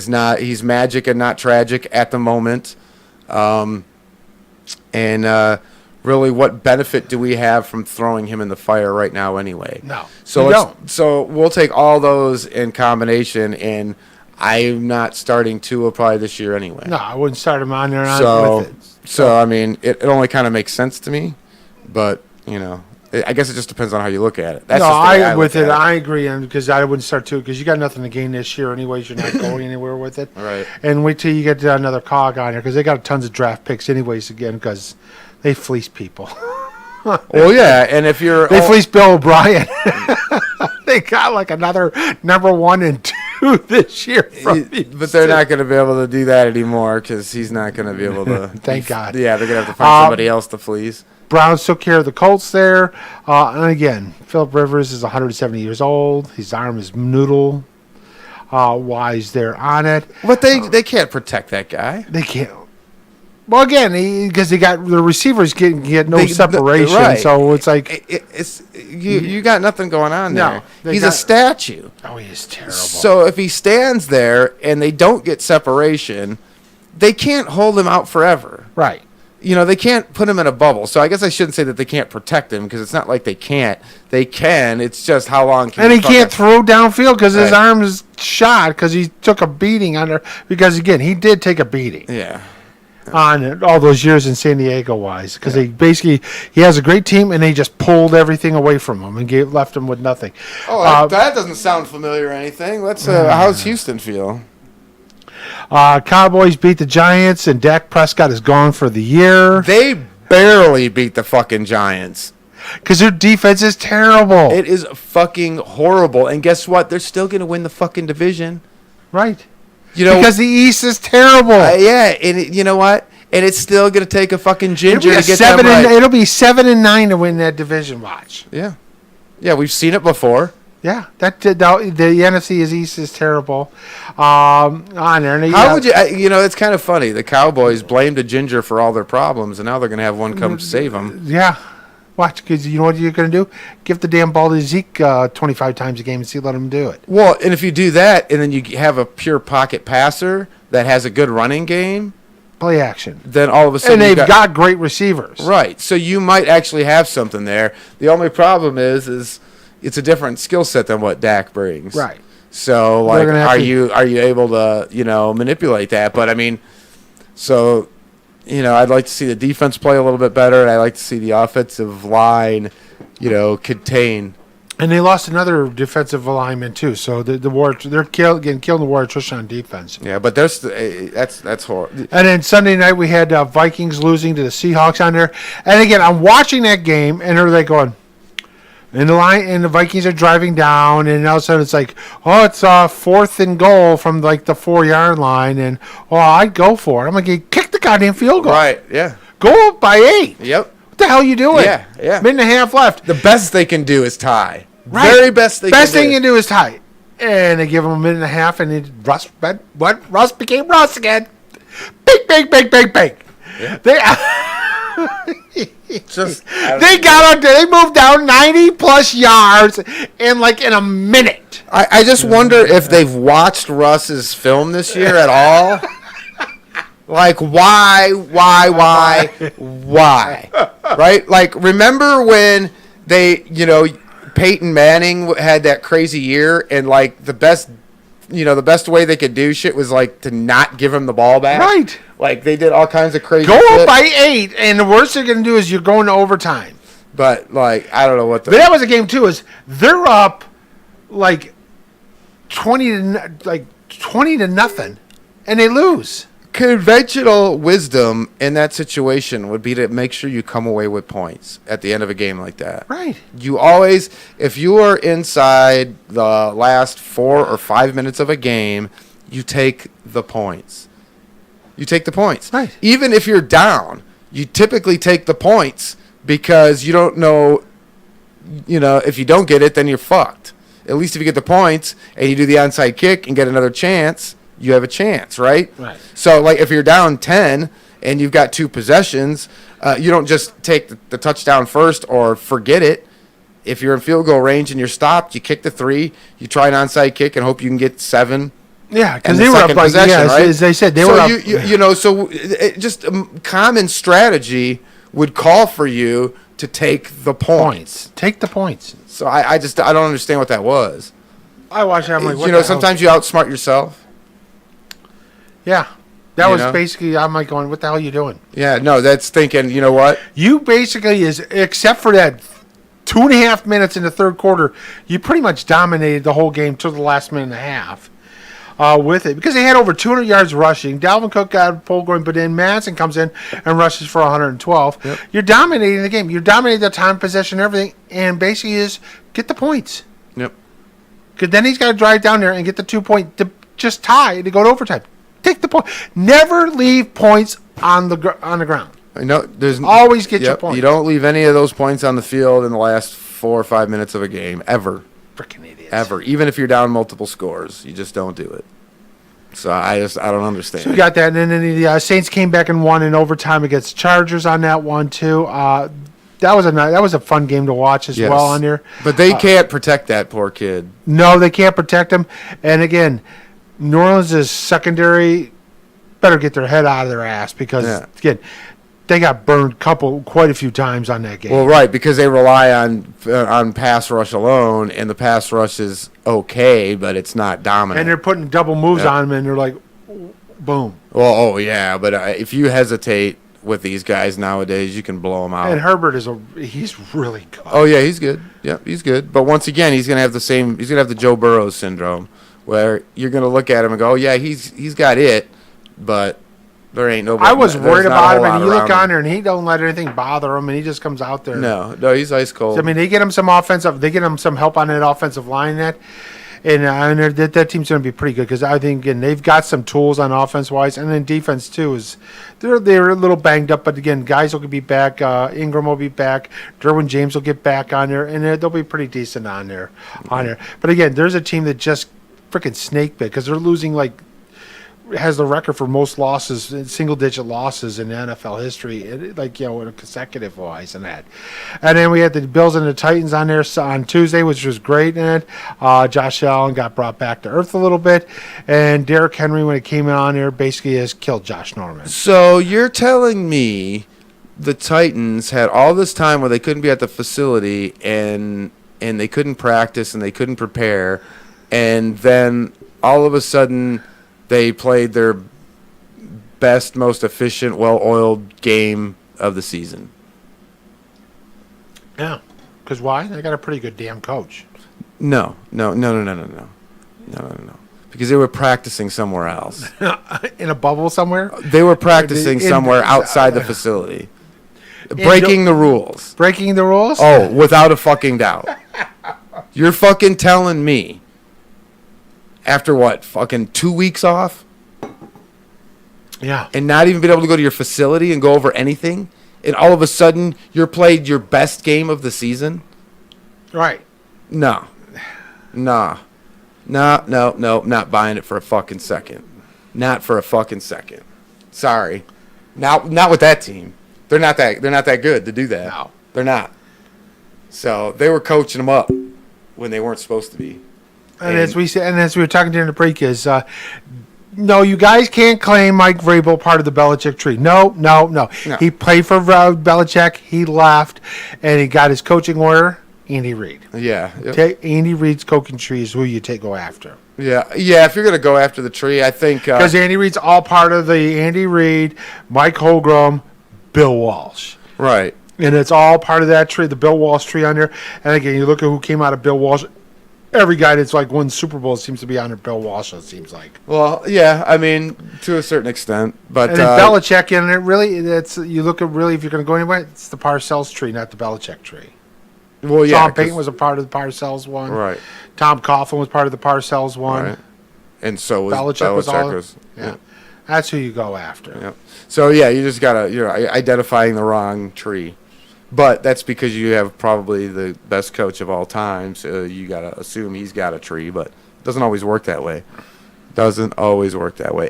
not, he's magic and not tragic at the moment. Really, what benefit do we have from throwing him in the fire right now anyway? No. So we'll take all those in combination, and I'm not starting Tua probably this year anyway. No, I wouldn't start him on there with it. So I mean, it only kind of makes sense to me, but I guess it just depends on how you look at it. That's I agree, because I wouldn't start Tua because you got nothing to gain this year anyways. You're not going anywhere with it. Right. And wait till you get another cog on here because they got tons of draft picks anyways again because they fleece people. Well, yeah, and if they fleeced Bill O'Brien. They got like another number 1 and 2 this year. But they're not going to be able to do that anymore because he's not going to be able to. Thank God. Yeah, they're going to have to find somebody else to fleece. Browns took care of the Colts there. And again, Phillip Rivers is 170 years old. His arm is noodle. Wise there on it. But they can't protect that guy. They can't. Well, again, because they got the receivers get no separation, right. So it's like you got nothing going on there. No, he's a statue. Oh, he is terrible. So if he stands there and they don't get separation, they can't hold him out forever. Right. They can't put him in a bubble. So I guess I shouldn't say that they can't protect him because it's not like they can't. They can. It's just how long can. And he can't throw downfield because his arm is shot because he took a beating under. Because again, he did take a beating. Yeah. On all those years in San Diego wise because he has a great team and they just pulled everything away from him and left him with nothing. That doesn't sound familiar or anything. Let's how's Houston feel? Cowboys beat the Giants and Dak Prescott is gone for the year. They barely beat the fucking Giants because their defense is terrible. It is fucking horrible, and guess what? They're still gonna win the fucking division, right? Because the East is terrible. Yeah, and you know what? And it's still going to take a fucking ginger to get them right. It'll be 7-9 to win that division. Watch. Yeah, we've seen it before. Yeah, the NFC East is terrible. On there. How would you? It's kind of funny. The Cowboys blamed a ginger for all their problems, and now they're going to have one come save them. Yeah. Watch, because you know what you're going to do? Give the damn ball to Zeke 25 times a game and see let him do it. Well, and if you do that, and then you have a pure pocket passer that has a good running game, Play action. then all of a sudden And they've got great receivers. right. So you might actually have something there. The only problem is it's a different skill set than what Dak brings. Right. So They're like, gonna have are to- you able to manipulate that? But I mean, so I'd like to see the defense play a little bit better, and I like to see the offensive line, contain. And they lost another defensive lineman too. So the war they're getting killed in the war attrition on defense. Yeah, but that's horrible. And then Sunday night we had Vikings losing to the Seahawks on there. And again, I'm watching that game, and they're like going, and the Vikings are driving down, and all of a sudden it's like, oh, it's 4th and goal from like the 4-yard line, and I'd go for it. I'm gonna kick the goddamn field goal. Right? Yeah. Go up by 8. Yep. What the hell you doing? Yeah. Minute and a half left. The best they can do is tie. Right. Very best they Best can thing do. you can do is tie. And they give him a minute and a half, and Russ became Russ again. Big. Yeah. They Just they got out there. They moved down 90 plus yards in a minute. I just wonder if they've watched Russ's film this year at all. Like, why? Right? Like, remember when they, Peyton Manning had that crazy year, and like the best way they could do shit was like to not give him the ball back. Right. Like they did all kinds of crazy. Go shit. up by 8, and the worst they're going to do is you're going to overtime. But like, I don't know what the. But that was a game too. Is they're up like 20 to nothing, and they lose. Conventional wisdom in that situation would be to make sure you come away with points at the end of a game like that. Right. You always, if you are inside the last 4 or 5 minutes of a game, you take the points. You take the points. Right. Even if you're down, you typically take the points because you don't know, if you don't get it, then you're fucked. At least if you get the points and you do the onside kick and get another chance, you have a chance, right? Right. So, like, if you're down 10 and you've got 2 possessions, you don't just take the touchdown first or forget it. If you're in field goal range and you're stopped, you kick the 3, you try an onside kick and hope you can get 7. Yeah, because And they the were up second like possession, right? as they said, they So were up. so just a common strategy would call for you to take the points. Take the points. So I don't understand what that was. I watched that. I'm like, what the hell? Sometimes you outsmart yourself. Yeah. That You was know? basically, I'm like going, what the hell are you doing? Yeah, no, that's thinking, you know what? You basically, except for that 2.5 minutes in the third quarter, you pretty much dominated the whole game till the last minute and a half with it. Because they had over 200 yards rushing. Dalvin Cook got a pole going, but then Madison comes in and rushes for 112. Yep. You're dominating the game. You're dominating the time, possession, everything, and basically is get the points. Yep. Because then he's got to drive down there and get the 2 point to just tie to go to overtime. Take the point. Never leave points on the ground. I know there's Always get your points. You don't leave any of those points on the field in the last 4 or 5 minutes of a game ever. Freaking idiots. Ever. Even if you're down multiple scores, you just don't do it. So I don't understand. So we got that, and then the Saints came back and won in overtime against Chargers on that one too. That was a fun game to watch as Yes. well on there. But they can't protect that poor kid. No, they can't protect him. And again, New Orleans' secondary better get their head out of their ass because again, they got burned quite a few times on that game. Well, right, because they rely on pass rush alone, and the pass rush is okay, but it's not dominant. and they're putting double moves on them, and they're like, boom. Well, oh yeah, but if you hesitate with these guys nowadays, you can blow them out. And Herbert he's really good. Oh yeah, he's good. Yeah, he's good. But once again, he's gonna have the Joe Burrow syndrome, where you're gonna look at him and go, oh, yeah, he's got it, but there ain't nobody. I was worried about him, and you look around on there, and he don't let anything bother him, and he just comes out there. No, he's ice cold. I mean, they get him some help on that offensive line and that team's going to be pretty good because I think again they've got some tools on offense wise, and then defense too is they're a little banged up, but again guys will be back. Ingram will be back. Derwin James will get back on there, and they'll be pretty decent on there. But again, there's a team that just freaking snake bit because they're losing like has the record for most losses, single-digit losses in NFL history, consecutive wise and that. And then we had the Bills and the Titans on there on Tuesday, which was great. And Josh Allen got brought back to earth a little bit, and Derrick Henry, when it came on there, basically has killed Josh Norman. So you're telling me the Titans had all this time where they couldn't be at the facility and they couldn't practice and they couldn't prepare, and then all of a sudden they played their best, most efficient, well-oiled game of the season. Yeah. Because why? They got a pretty good damn coach. No. Because they were practicing somewhere else. In a bubble somewhere? They were practicing somewhere outside the facility. Breaking the rules. Breaking the rules? Oh, without a fucking doubt. You're fucking telling me after what, fucking 2 weeks off? Yeah. And not even being able to go to your facility and go over anything? And all of a sudden, you're played your best game of the season? Right. No. Not buying it for a fucking second. Not for a fucking second. Sorry. Not with that team. They're not that good to do that. No. They're not. So they were coaching them up when they weren't supposed to be. And as we were talking during the break, no, you guys can't claim Mike Vrabel part of the Belichick tree. No. He played for Belichick. He left, and he got his coaching order. Andy Reid. Yeah. Yep. Andy Reid's coaching tree is who you go after. Yeah. If you're gonna go after the tree, I think because Andy Reid's all part of the Andy Reid, Mike Holmgren, Bill Walsh. Right. And it's all part of that tree, the Bill Walsh tree on there. And again, you look at who came out of Bill Walsh. Every guy that's won Super Bowl seems to be under Bill Walsh, it seems like. Well, yeah, I mean, to a certain extent. But and then Belichick, and it really, you look at really, if you're going to go anywhere, it's the Parcells tree, not the Belichick tree. Well, yeah. Tom Payton was a part of the Parcells one. Right. Tom Coughlin was part of the Parcells one. Right. And so was Belichick. Yeah. That's who you go after. Yeah. So, yeah, you just got to, identifying the wrong tree. But that's because you have probably the best coach of all time, so you got to assume he's got a tree, but it doesn't always work that way.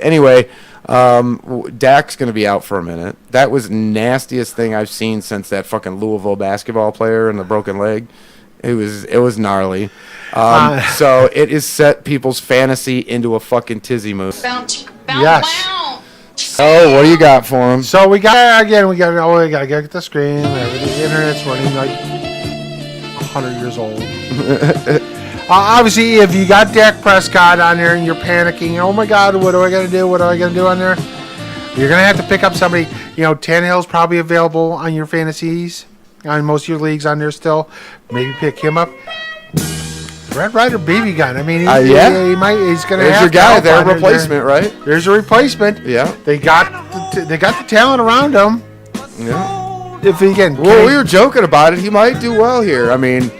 Anyway, Dak's going to be out for a minute. That was nastiest thing I've seen since that fucking Louisville basketball player and the broken leg. It was gnarly. So it has set people's fantasy into a fucking tizzy moose. Yes. Oh, what do you got for him? So we got to get the screen. The internet's running like 100 years old. Obviously, if you got Dak Prescott on there and you're panicking, oh my God, what do I got to do? What do I got to do on there? You're going to have to pick up somebody. Tannehill's probably available on your fantasies, on most of your leagues on there still. Maybe pick him up. Red Ryder BB gun. I mean, he's going to have your guy there, replacement, right? There's a replacement. Yeah. They got the talent around him. Yeah. If he can. Well, we were joking about it. He might do well here. I mean,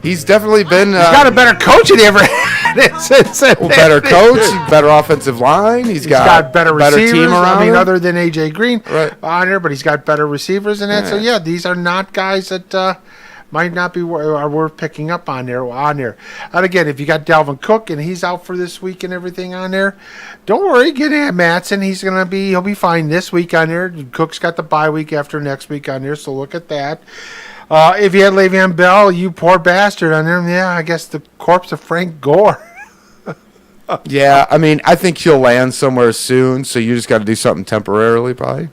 he's definitely been. He's got a better coach than he ever had. Better coach, better offensive line. He's got better receivers. Team around him. Other than AJ Green on here, but he's got better receivers in that. So yeah, these are not guys that. Might not be are worth picking up on there. And again, if you got Dalvin Cook and he's out for this week and everything on there, don't worry. Get Matson. He'll be fine this week on there. Cook's got the bye week after next week on there, so look at that. If you had Le'Veon Bell, you poor bastard on there. Yeah, I guess the corpse of Frank Gore. Yeah, I mean, I think he'll land somewhere soon. So you just got to do something temporarily, probably.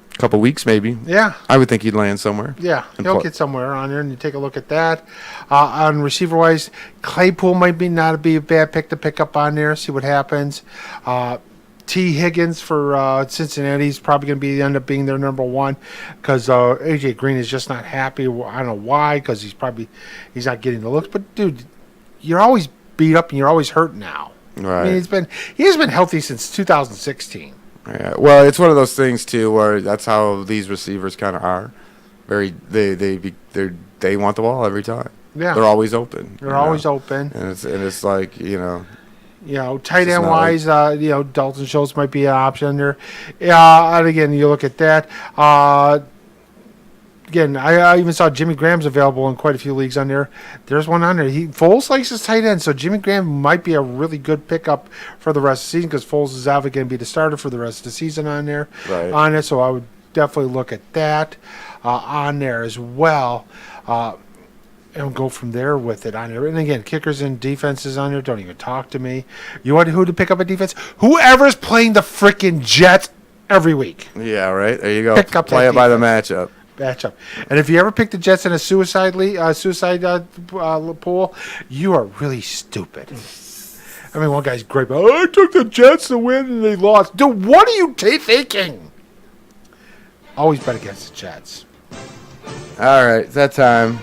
A couple weeks, maybe. Yeah. I would think he'd land somewhere. Yeah, he'll get somewhere on there, and you take a look at that. On receiver-wise, Claypool might not be a bad pick to pick up on there, see what happens. T. Higgins for Cincinnati is probably going to end up being their number one because A.J. Green is just not happy. I don't know why, because he's not getting the looks. But, dude, you're always beat up and you're always hurt now. Right. I mean, he has been healthy since 2016. Yeah, well, it's one of those things too, where that's how these receivers kind of are. They want the ball every time. Yeah, they're always open. They're always open, and it's like tight end wise, Dalton Schultz might be an option there. And again, you look at that. again, I even saw Jimmy Graham's available in quite a few leagues on there. There's one on there. Foles likes his tight end, so Jimmy Graham might be a really good pickup for the rest of the season because Foles is obviously going to be the starter for the rest of the season on there. Right. On it, so I would definitely look at that on there as well. And go from there with it on there. And again, kickers and defenses on there. Don't even talk to me. You want who to pick up a defense? Whoever's playing the freaking Jets every week. Yeah, right. There you go. Pick up Play that it by the matchup. And if you ever pick the Jets in a suicide pool, you are really stupid. I mean, one guy's great, but I took the Jets to win and they lost. Dude, what are you thinking? Always bet against the Jets. All right, it's that time.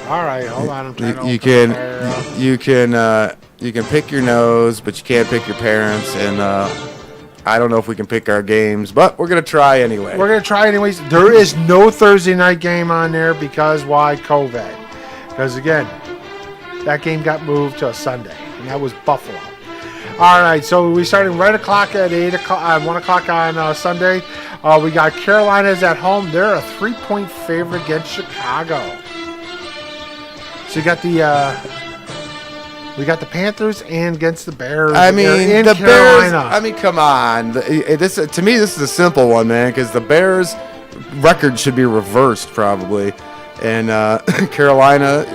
All right, hold on. I'm trying You to you can pick your nose, but you can't pick your parents. And I don't know if we can pick our games, but we're gonna try anyway. We're going to try anyways. There is no Thursday night game on there because why? COVID. Because, again, that game got moved to a Sunday, and that was Buffalo. All right, so we started right o'clock at 1 o'clock on Sunday. We got Carolina's at home. They're a 3-point favorite against Chicago. So you got we got the Panthers and against the Bears. I mean, the Carolina. Bears. I mean, come on. This to me, this is a simple one, man, because the Bears' record should be reversed probably, and Carolina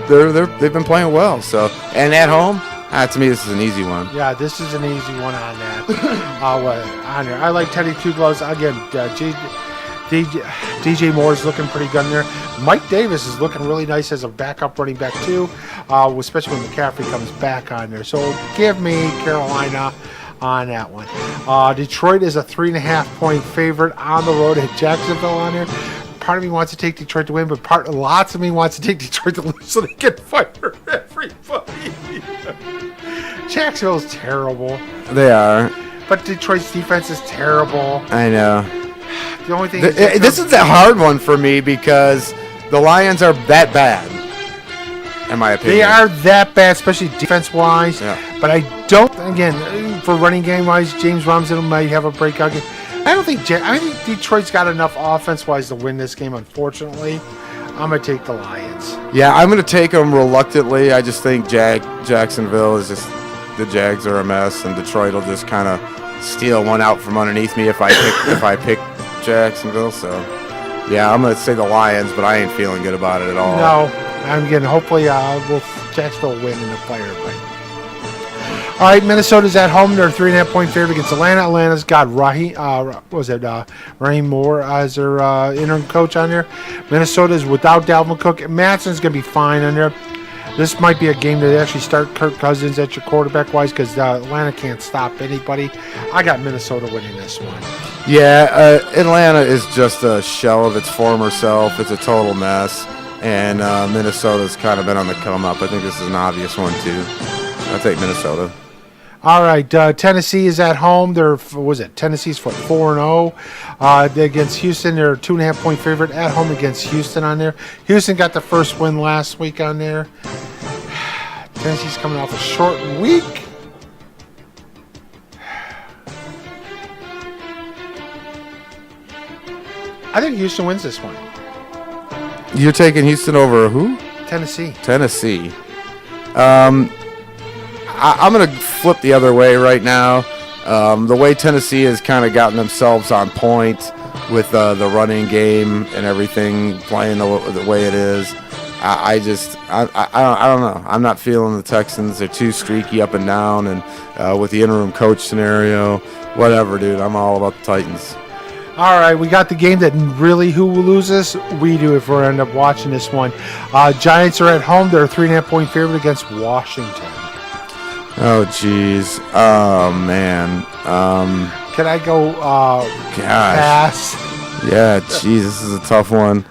they've been playing well. So and at home, to me, this is an easy one. Yeah, this is an easy one on that. On there, I like Teddy Two Gloves again. DJ Moore's looking pretty good in there. Mike Davis is looking really nice as a backup running back too, especially when McCaffrey comes back on there. So give me Carolina on that one. Detroit is a 3.5-point favorite on the road at Jacksonville on there. Part of me wants to take Detroit to win, but lots of me wants to take Detroit to lose so they can fire everybody. Jacksonville's terrible. They are. But Detroit's defense is terrible. I know. The only thing this is a hard one for me because the Lions are that bad, in my opinion. They are that bad, especially defense-wise. Yeah. But I don't, again, for running game-wise, James Robinson might have a breakout game. I think Detroit's got enough offense-wise to win this game, unfortunately. I'm going to take the Lions. Yeah, I'm going to take them reluctantly. I just think Jacksonville is just, the Jags are a mess, and Detroit will just kind of steal one out from underneath me if I pick Jacksonville. So, yeah, I'm going to say the Lions, but I ain't feeling good about it at all. No, I'm getting, hopefully, Jacksonville win in the fire. All right, Minnesota's at home. They're a 3.5-point favorite against Atlanta. Atlanta's got Raheem Moore as their interim coach on there. Minnesota's without Dalvin Cook. Matson's going to be fine on there. This might be a game to actually start Kirk Cousins at your quarterback-wise because Atlanta can't stop anybody. I got Minnesota winning this one. Yeah, Atlanta is just a shell of its former self. It's a total mess. And Minnesota's kind of been on the come-up. I think this is an obvious one, too. I'll take Minnesota. All right, Tennessee is at home. Tennessee's 4-0 against Houston. They're a 2.5-point favorite at home against Houston on there. Houston got the first win last week on there. Tennessee's coming off a short week. I think Houston wins this one. You're taking Houston over who? Tennessee. I'm going to flip the other way right now. The way Tennessee has kind of gotten themselves on point with the running game and everything, playing the way it is, I don't know. I'm not feeling the Texans. They're too streaky up and down, and with the interim coach scenario, whatever, dude. I'm all about the Titans. All right, we got the game that really who loses? We do if we end up watching this one. Giants are at home. They're a 3.5-point favorite against Washington. Oh, jeez. Oh, man. Can I go gosh. pass? Yeah, jeez, this is a tough one.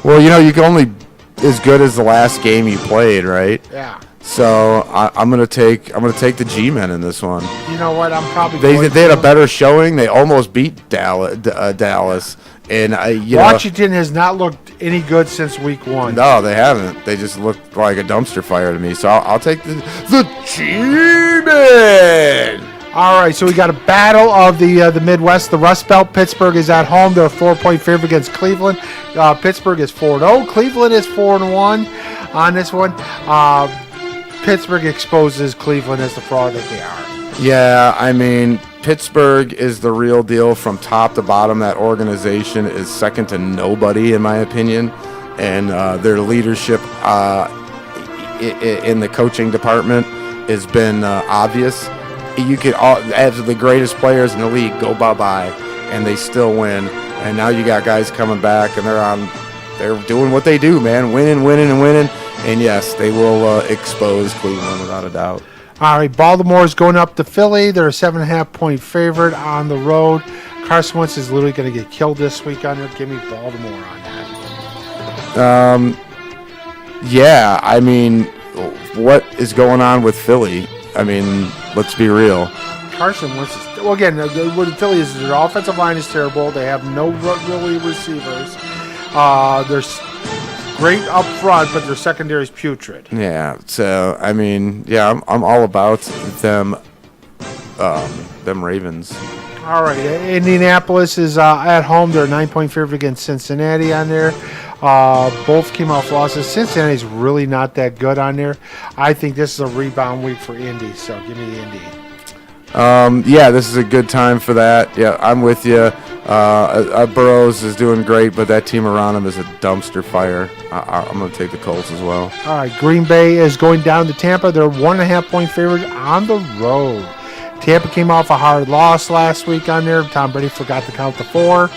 Well, you can only as good as the last game you played, right? Yeah. So I'm gonna take the G-men in this one. You know what? I'm probably they had a better showing. They almost beat Dallas, and Washington has not looked any good since week 1. No, they haven't. They just looked like a dumpster fire to me. So I'll take the G-men. All right, so we got a battle of the Midwest. The Rust Belt. Pittsburgh is at home. They're a 4-point favorite against Cleveland. Pittsburgh is 4-0. Cleveland is 4-1 on this one. Pittsburgh exposes Cleveland as the fraud that they are. Yeah, I mean, Pittsburgh is the real deal from top to bottom. That organization is second to nobody, in my opinion. And their leadership in the coaching department has been obvious. You could have the greatest players in the league go bye-bye, and they still win. And now you got guys coming back, and they're doing what they do, man, winning. And yes, they will expose Cleveland without a doubt. All right, Baltimore's going up to Philly. They're a 7.5-point favorite on the road. Carson Wentz is literally going to get killed this week on there. Give me Baltimore on that. Yeah, I mean, what is going on with Philly? I mean, let's be real. Carson Wentz is, well, again, what Philly is, their offensive line is terrible. They have no really receivers. They're great up front, but their secondary is putrid. Yeah, so, I mean, yeah, I'm all about them Ravens. All right, Indianapolis is at home. They're a 9-point favorite against Cincinnati on there. Both came off losses. Cincinnati's really not that good on there. I think this is a rebound week for Indy, so give me the Indy. Yeah, this is a good time for that. Yeah, I'm with you. Burrows is doing great, but that team around him is a dumpster fire. I'm going to take the Colts as well. All right, Green Bay is going down to Tampa. They're 1.5-point favorite on the road. Tampa came off a hard loss last week on there. Tom Brady forgot to count the 4.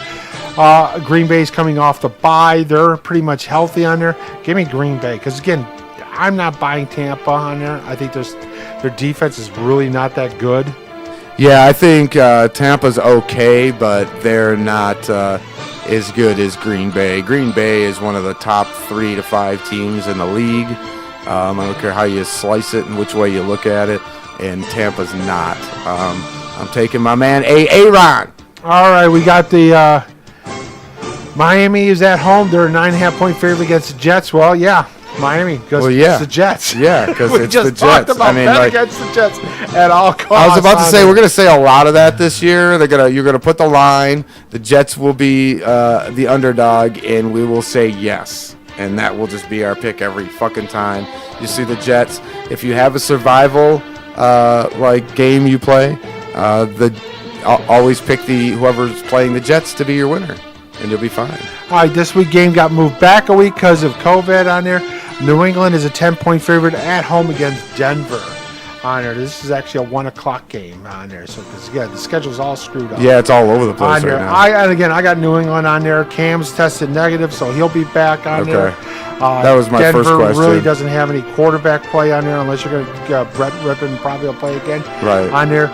Green Bay's coming off the bye. They're pretty much healthy on there. Give me Green Bay because, again, I'm not buying Tampa on there. I think their defense is really not that good. Yeah, I think Tampa's okay, but they're not as good as Green Bay. Green Bay is one of the top 3 to 5 teams in the league. I don't care how you slice it and which way you look at it, and Tampa's not. I'm taking my man Aaron. All right, we got the Miami is at home. They're a 9.5-point favorite against the Jets. Well, yeah. Miami, because it's the Jets. Yeah, because it's the Jets. We just talked about against the Jets at all costs. I was about to say, we're going to say a lot of that this year. You're going to put the line. The Jets will be the underdog, and we will say yes. And that will just be our pick every fucking time. You see the Jets. If you have a survival game you play, always pick whoever's playing the Jets to be your winner, and you'll be fine. All right, this week game got moved back a week because of COVID on there. New England is a 10-point favorite at home against Denver on there. This is actually a 1 o'clock game on there. So, the schedule's all screwed up. Yeah, it's all over the place right now. I got New England on there. Cam's tested negative, so he'll be back on there. That was my Denver first question. Really doesn't have any quarterback play on there unless you're going to Brett Rippon probably will play again on there.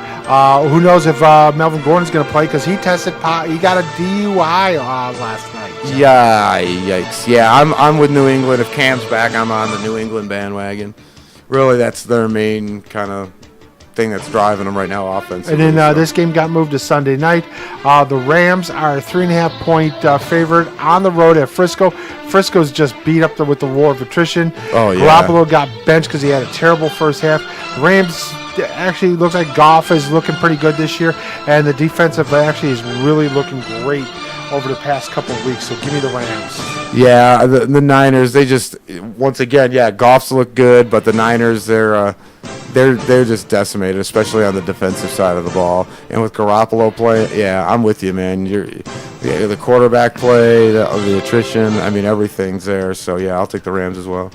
Who knows if Melvin Gordon's going to play because he tested he got a DUI last night. So. Yeah, yikes. Yeah, I'm with New England. If Cam's back, I'm on the New England bandwagon. Really, that's their main kind of thing that's driving them right now offensively. And then this game got moved to Sunday night. The Rams are a 3.5-point favorite on the road at Frisco. Frisco's just beat up with the war of attrition. Oh, yeah. Garoppolo got benched because he had a terrible first half. Rams actually looks like Goff is looking pretty good this year, and the defensive actually is really looking great over the past couple of weeks. So give me the Rams. Yeah, the Niners, they just, once again, Goff's look good, but the Niners, they're just decimated, especially on the defensive side of the ball. And with Garoppolo playing, I'm with you, man. The quarterback play, the attrition, I mean, everything's there. So, I'll take the Rams as well.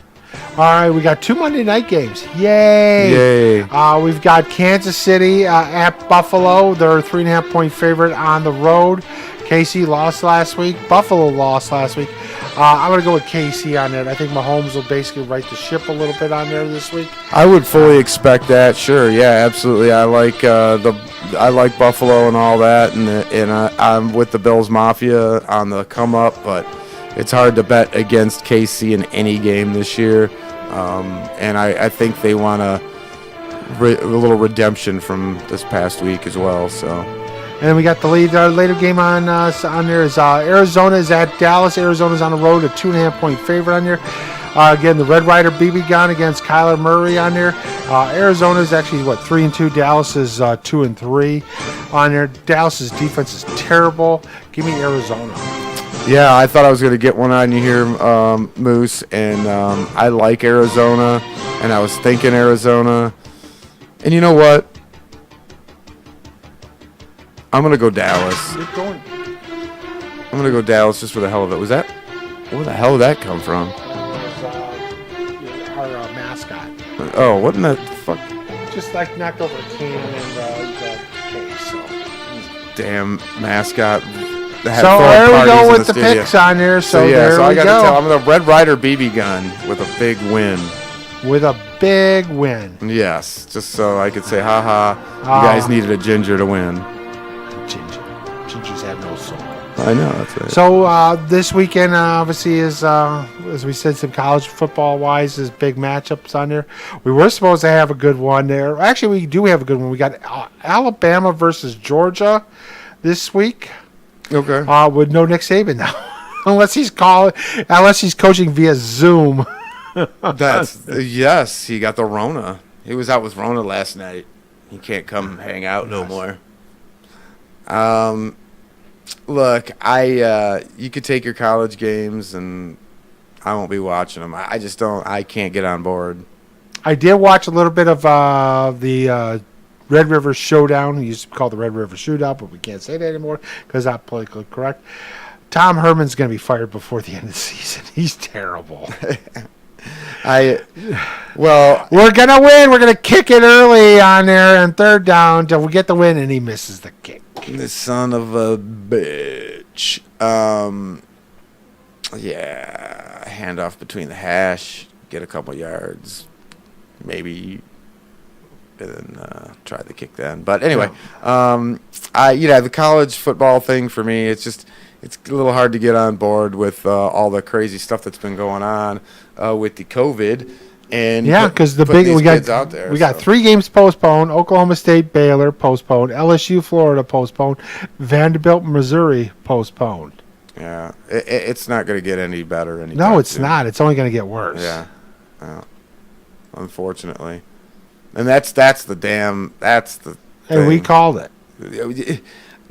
All right, we got 2 Monday night games. Yay! We've got Kansas City at Buffalo. They're a 3.5-point favorite on the road. KC lost last week. Buffalo lost last week. I'm going to go with KC on it. I think Mahomes will basically right the ship a little bit on there this week. I would fully expect that. Sure, absolutely. I like Buffalo and all that, and I'm with the Bills Mafia on the come up, but it's hard to bet against KC in any game this year, and I think they want a little redemption from this past week as well. So. And then we got the later game on there is Arizona is at Dallas. Arizona's on the road, a 2.5-point favorite on there. Again, the Red Ryder BB gun against Kyler Murray on there. Arizona is actually 3-2. Dallas is 2-3 on there. Dallas's defense is terrible. Give me Arizona. Yeah, I thought I was going to get one on you here, Moose, and I like Arizona, and I was thinking Arizona. And you know what? I'm going to go Dallas. You're going. I'm going to go Dallas just for the hell of it. Where the hell did that come from? Our mascot. Oh, what in the fuck? Just knocked over a can and case. So. Damn mascot. So there we go with the picks on there. So yeah, there so I we got to go. tell. I'm the Red Ryder BB gun with a big win. With a big win. Yes, just so I could say, haha, you guys needed a ginger to win. Ginger. Gingers have no soul. I know, that's right. So this weekend, obviously, is as we said, some college football wise, is big matchups on there. We were supposed to have a good one there. Actually, we do have a good one. We got Alabama versus Georgia this week. Okay. With no Nick Saban now, unless he's coaching via Zoom. Yes, he got the Rona. He was out with Rona last night. He can't come hang out no more. Look, you could take your college games, and I won't be watching them. I just don't. I can't get on board. I did watch a little bit of the Red River Showdown. It used to be called the Red River Shootout, but we can't say that anymore because that's politically correct. Tom Herman's going to be fired before the end of the season. He's terrible. We're going to win. We're going to kick it early on there and third down until we get the win, and he misses the kick. The son of a bitch. Yeah, handoff between the hash, get a couple yards, maybe, and then try the kick then. But anyway, the college football thing for me, it's a little hard to get on board with all the crazy stuff that's been going on with the COVID. And because we got 3 games postponed. Oklahoma State, Baylor postponed. LSU, Florida postponed. Vanderbilt, Missouri postponed. Yeah, it's not going to get any better. No, it's not. It's only going to get worse. Yeah, unfortunately, and that's the. And we called it,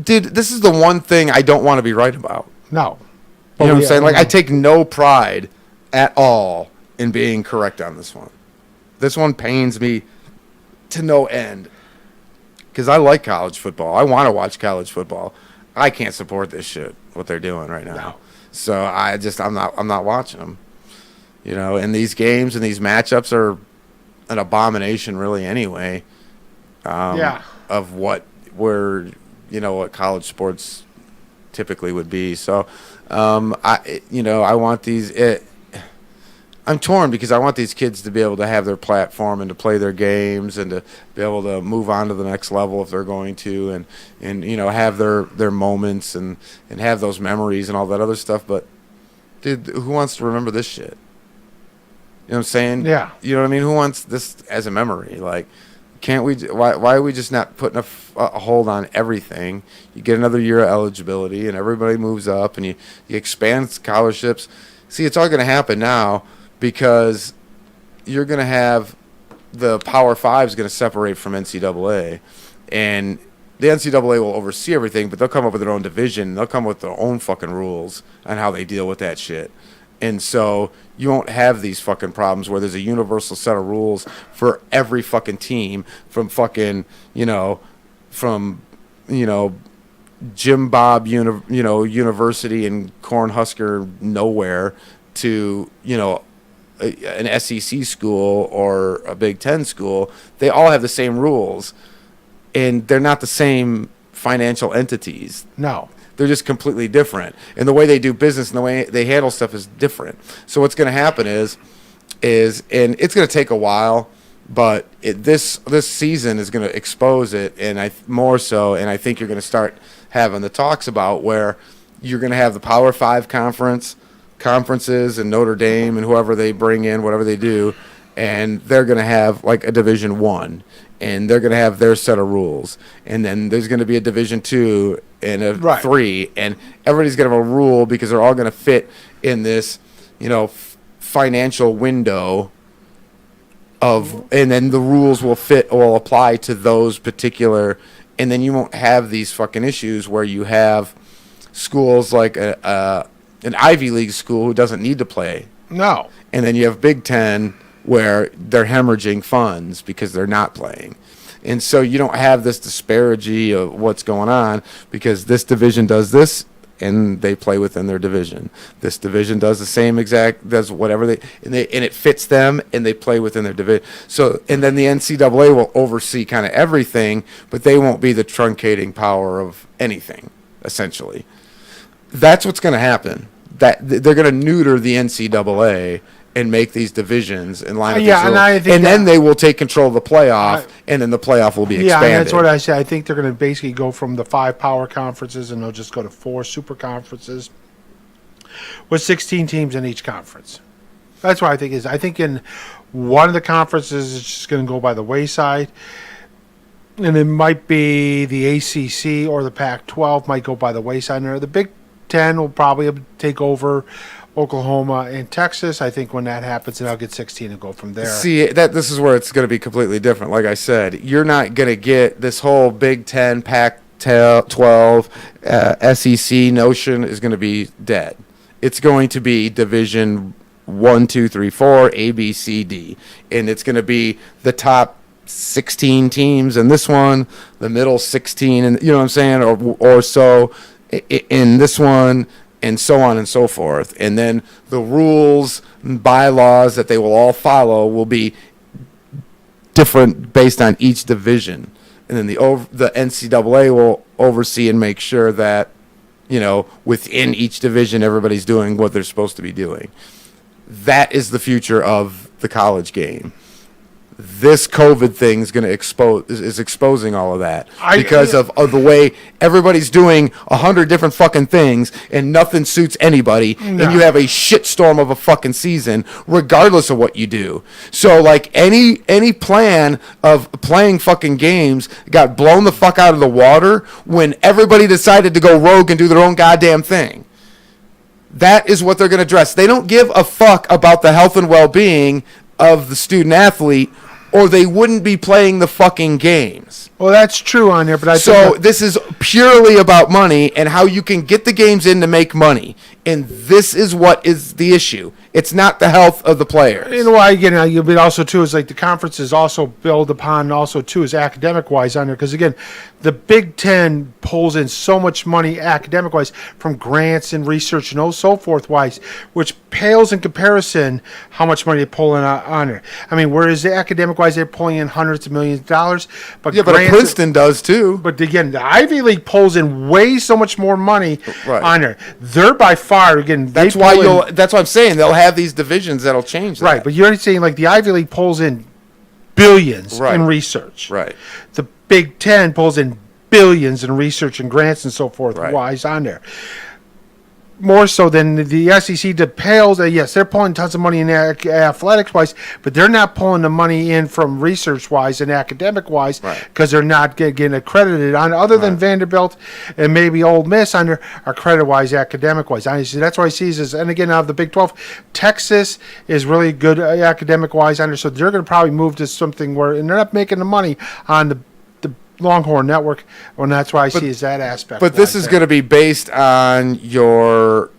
dude. This is the one thing I don't want to be right about. No, you know what I'm saying? Like I take no pride at all in being correct on this one. This one pains me to no end because I like college football. I want to watch college football. I can't support this shit, what they're doing right now. No. So I'm not watching them. You know, and these games and these matchups are an abomination really anyway. Of what what college sports typically would be. So I want these I'm torn because I want these kids to be able to have their platform and to play their games and to be able to move on to the next level if they're going to and have their moments and have those memories and all that other stuff. But, dude, who wants to remember this shit? You know what I'm saying? Yeah. You know what I mean? Who wants this as a memory? Like, can't we? Why are we just not putting a hold on everything? You get another year of eligibility and everybody moves up and you expand scholarships. See, it's all going to happen now. Because you're going to have the Power 5 is going to separate from NCAA. And the NCAA will oversee everything, but they'll come up with their own division. They'll come up with their own fucking rules on how they deal with that shit. And so you won't have these fucking problems where there's a universal set of rules for every fucking team from fucking, Jim Bob, University in Cornhusker nowhere to, an SEC school or a Big Ten school. They all have the same rules, and they're not the same financial entities. No. They're just completely different. And the way they do business and the way they handle stuff is different. So what's going to happen is and it's going to take a while, but this season is going to expose it, and I think you're going to start having the talks about where you're going to have the Power 5 conferences and Notre Dame and whoever they bring in, whatever they do, and they're going to have like a Division 1, and they're going to have their set of rules, and then there's going to be a Division 2 and a 3, and everybody's going to have a rule because they're all going to fit in this financial window and then the rules will apply to those particular, and then you won't have these fucking issues where you have schools like an Ivy League school who doesn't need to play. No. And then you have Big Ten where they're hemorrhaging funds because they're not playing. And so you don't have this disparity of what's going on because this division does this and they play within their division. This division does the same does whatever and it fits them and they play within their division. So, and then the NCAA will oversee kind of everything, but they won't be the truncating power of anything, essentially. That's what's going to happen. That they're going to neuter the NCAA and make these divisions in line with and then they will take control of the playoff, and then the playoff will be expanded. Yeah, that's what I say. I think they're going to basically go from the 5 power conferences, and they'll just go to 4 super conferences with 16 teams in each conference. That's what I think is. I think in one of the conferences, it's just going to go by the wayside, and it might be the ACC or the Pac-12 might go by the wayside. Or the Big Ten will probably take over Oklahoma and Texas. I think when that happens, then I'll get 16 and go from there. See, this is where it's going to be completely different. Like I said, you're not going to get this whole Big Ten, Pac-12, SEC notion is going to be dead. It's going to be Division 1, 2, 3, 4, A, B, C, D. And it's going to be the top 16 teams in this one, the middle 16, and you know what I'm saying, or so in this one, and so on and so forth. And then the rules and bylaws that they will all follow will be different based on each division. And then the NCAA will oversee and make sure that, you know, within each division, everybody's doing what they're supposed to be doing. That is the future of the college game. This COVID thing is going to is exposing all of that because of the way everybody's doing 100 different fucking things and nothing suits anybody, and you have a shitstorm of a fucking season regardless of what you do. So like any plan of playing fucking games got blown the fuck out of the water when everybody decided to go rogue and do their own goddamn thing. That is what they're going to address. They don't give a fuck about the health and well-being of the student athlete, or they wouldn't be playing the fucking games. Well, that's true on there, but this is purely about money and how you can get the games in to make money. And this is what is the issue. It's not the health of the players. You know why, again, but also, too, is like the conferences also build upon also, too, is academic-wise on there. Because, again, the Big Ten pulls in so much money academic-wise from grants and research and so forth-wise, which pales in comparison how much money they pull in on there. I mean, whereas the academic-wise, they're pulling in hundreds of millions of dollars. But Princeton does, too. But, again, the Ivy League pulls in way so much more money on there. They're by far, again, that's why that's what I'm saying. They'll have these divisions that'll change that. Right, but you're saying like the Ivy League pulls in billions in research. Right. The Big Ten pulls in billions in research and grants and so forth wise on there. More so than the SEC that pales. Yes, they're pulling tons of money in athletics-wise, but they're not pulling the money in from research-wise and academic-wise because they're not getting accredited on other than Vanderbilt and maybe Ole Miss under are credit-wise, academic-wise. That's why I see this. And again, out of the Big 12, Texas is really good academic-wise under, so they're going to probably move to something where, and they're not making the money on the Longhorn Network, and that's why I see is that aspect. But this is going to be based on your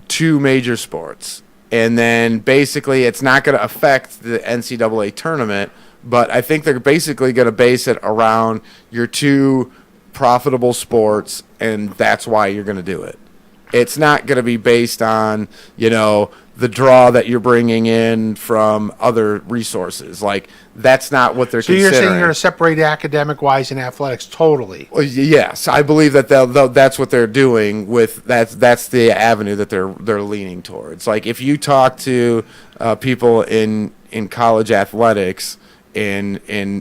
2 major sports, and then basically it's not going to affect the NCAA tournament, but I think they're basically going to base it around your 2 profitable sports, and that's why you're going to do it. It's not going to be based on, you know, the draw that you're bringing in from other resources. Like, that's not what they're considering. So you're saying you're going to separate academic-wise and athletics totally? Well, yes, I believe that that's what they're doing with that's the avenue that they're leaning towards. Like, if you talk to people in college athletics in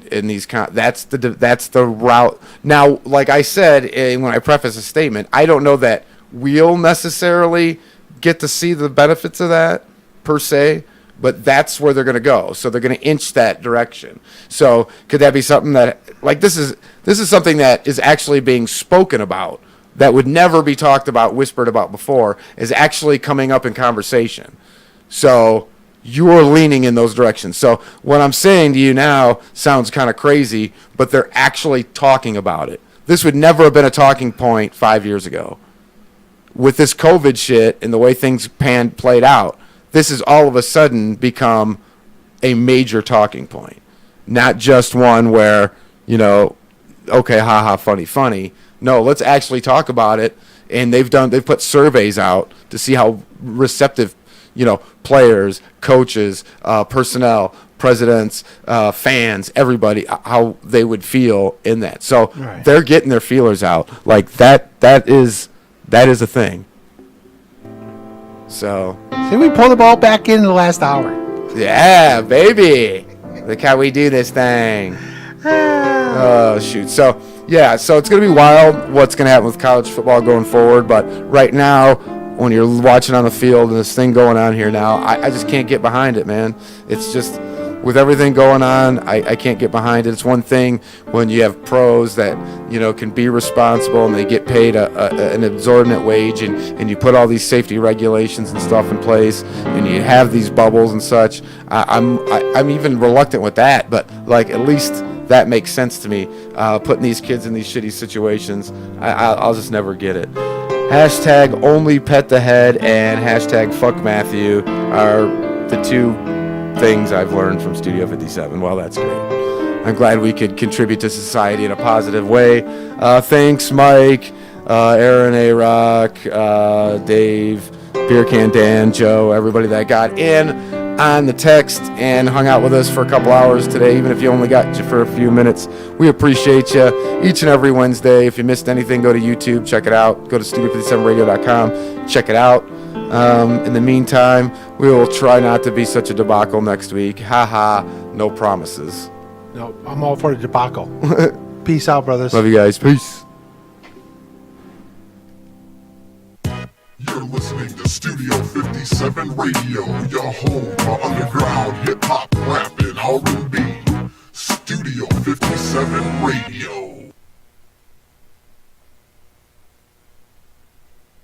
these that's the route. Now, like I said when I preface a statement, I don't know that we'll necessarily get to see the benefits of that per se, but that's where they're going to go. So they're going to inch that direction. So could that be something that, like, this is something that is actually being spoken about that would never be talked about, whispered about before, is actually coming up in conversation. So you're leaning in those directions. So what I'm saying to you now sounds kind of crazy, but they're actually talking about it. This would never have been a talking point 5 years ago. With this COVID shit and the way things played out, this has all of a sudden become a major talking point. Not just one where, okay, haha, funny. No, let's actually talk about it. And they've put surveys out to see how receptive, players, coaches, personnel, presidents, fans, everybody, how they would feel in that. So they're getting their feelers out. Like that is a thing. So see, we pulled the ball back in the last hour. Yeah, baby. Look how we do this thing. Oh, shoot. So it's going to be wild what's going to happen with college football going forward. But right now, when you're watching on the field and this thing going on here now, I just can't get behind it, man. It's just, with everything going on, I can't get behind it. It's one thing when you have pros that, can be responsible and they get paid an exorbitant wage and you put all these safety regulations and stuff in place and you have these bubbles and such. I'm even reluctant with that, but like at least that makes sense to me. Putting these kids in these shitty situations, I'll just never get it. Hashtag only pet the head and hashtag fuck Matthew are the two things I've learned from Studio 57. Well, that's great. I'm glad we could contribute to society in a positive way. Thanks, Mike, Aaron A. Rock, Dave, Beer Can Dan, Joe, everybody that got in on the text and hung out with us for a couple hours today, even if you only got you for a few minutes. We appreciate you each and every Wednesday. If you missed anything, go to YouTube, check it out. Go to studio57radio.com, check it out. In the meantime, we will try not to be such a debacle next week. Haha, no promises. No, I'm all for the debacle. Peace out, brothers. Love you guys. Peace. You're listening to Studio 57 Radio, your home for underground hip-hop, rap, and R&B. Studio 57 Radio.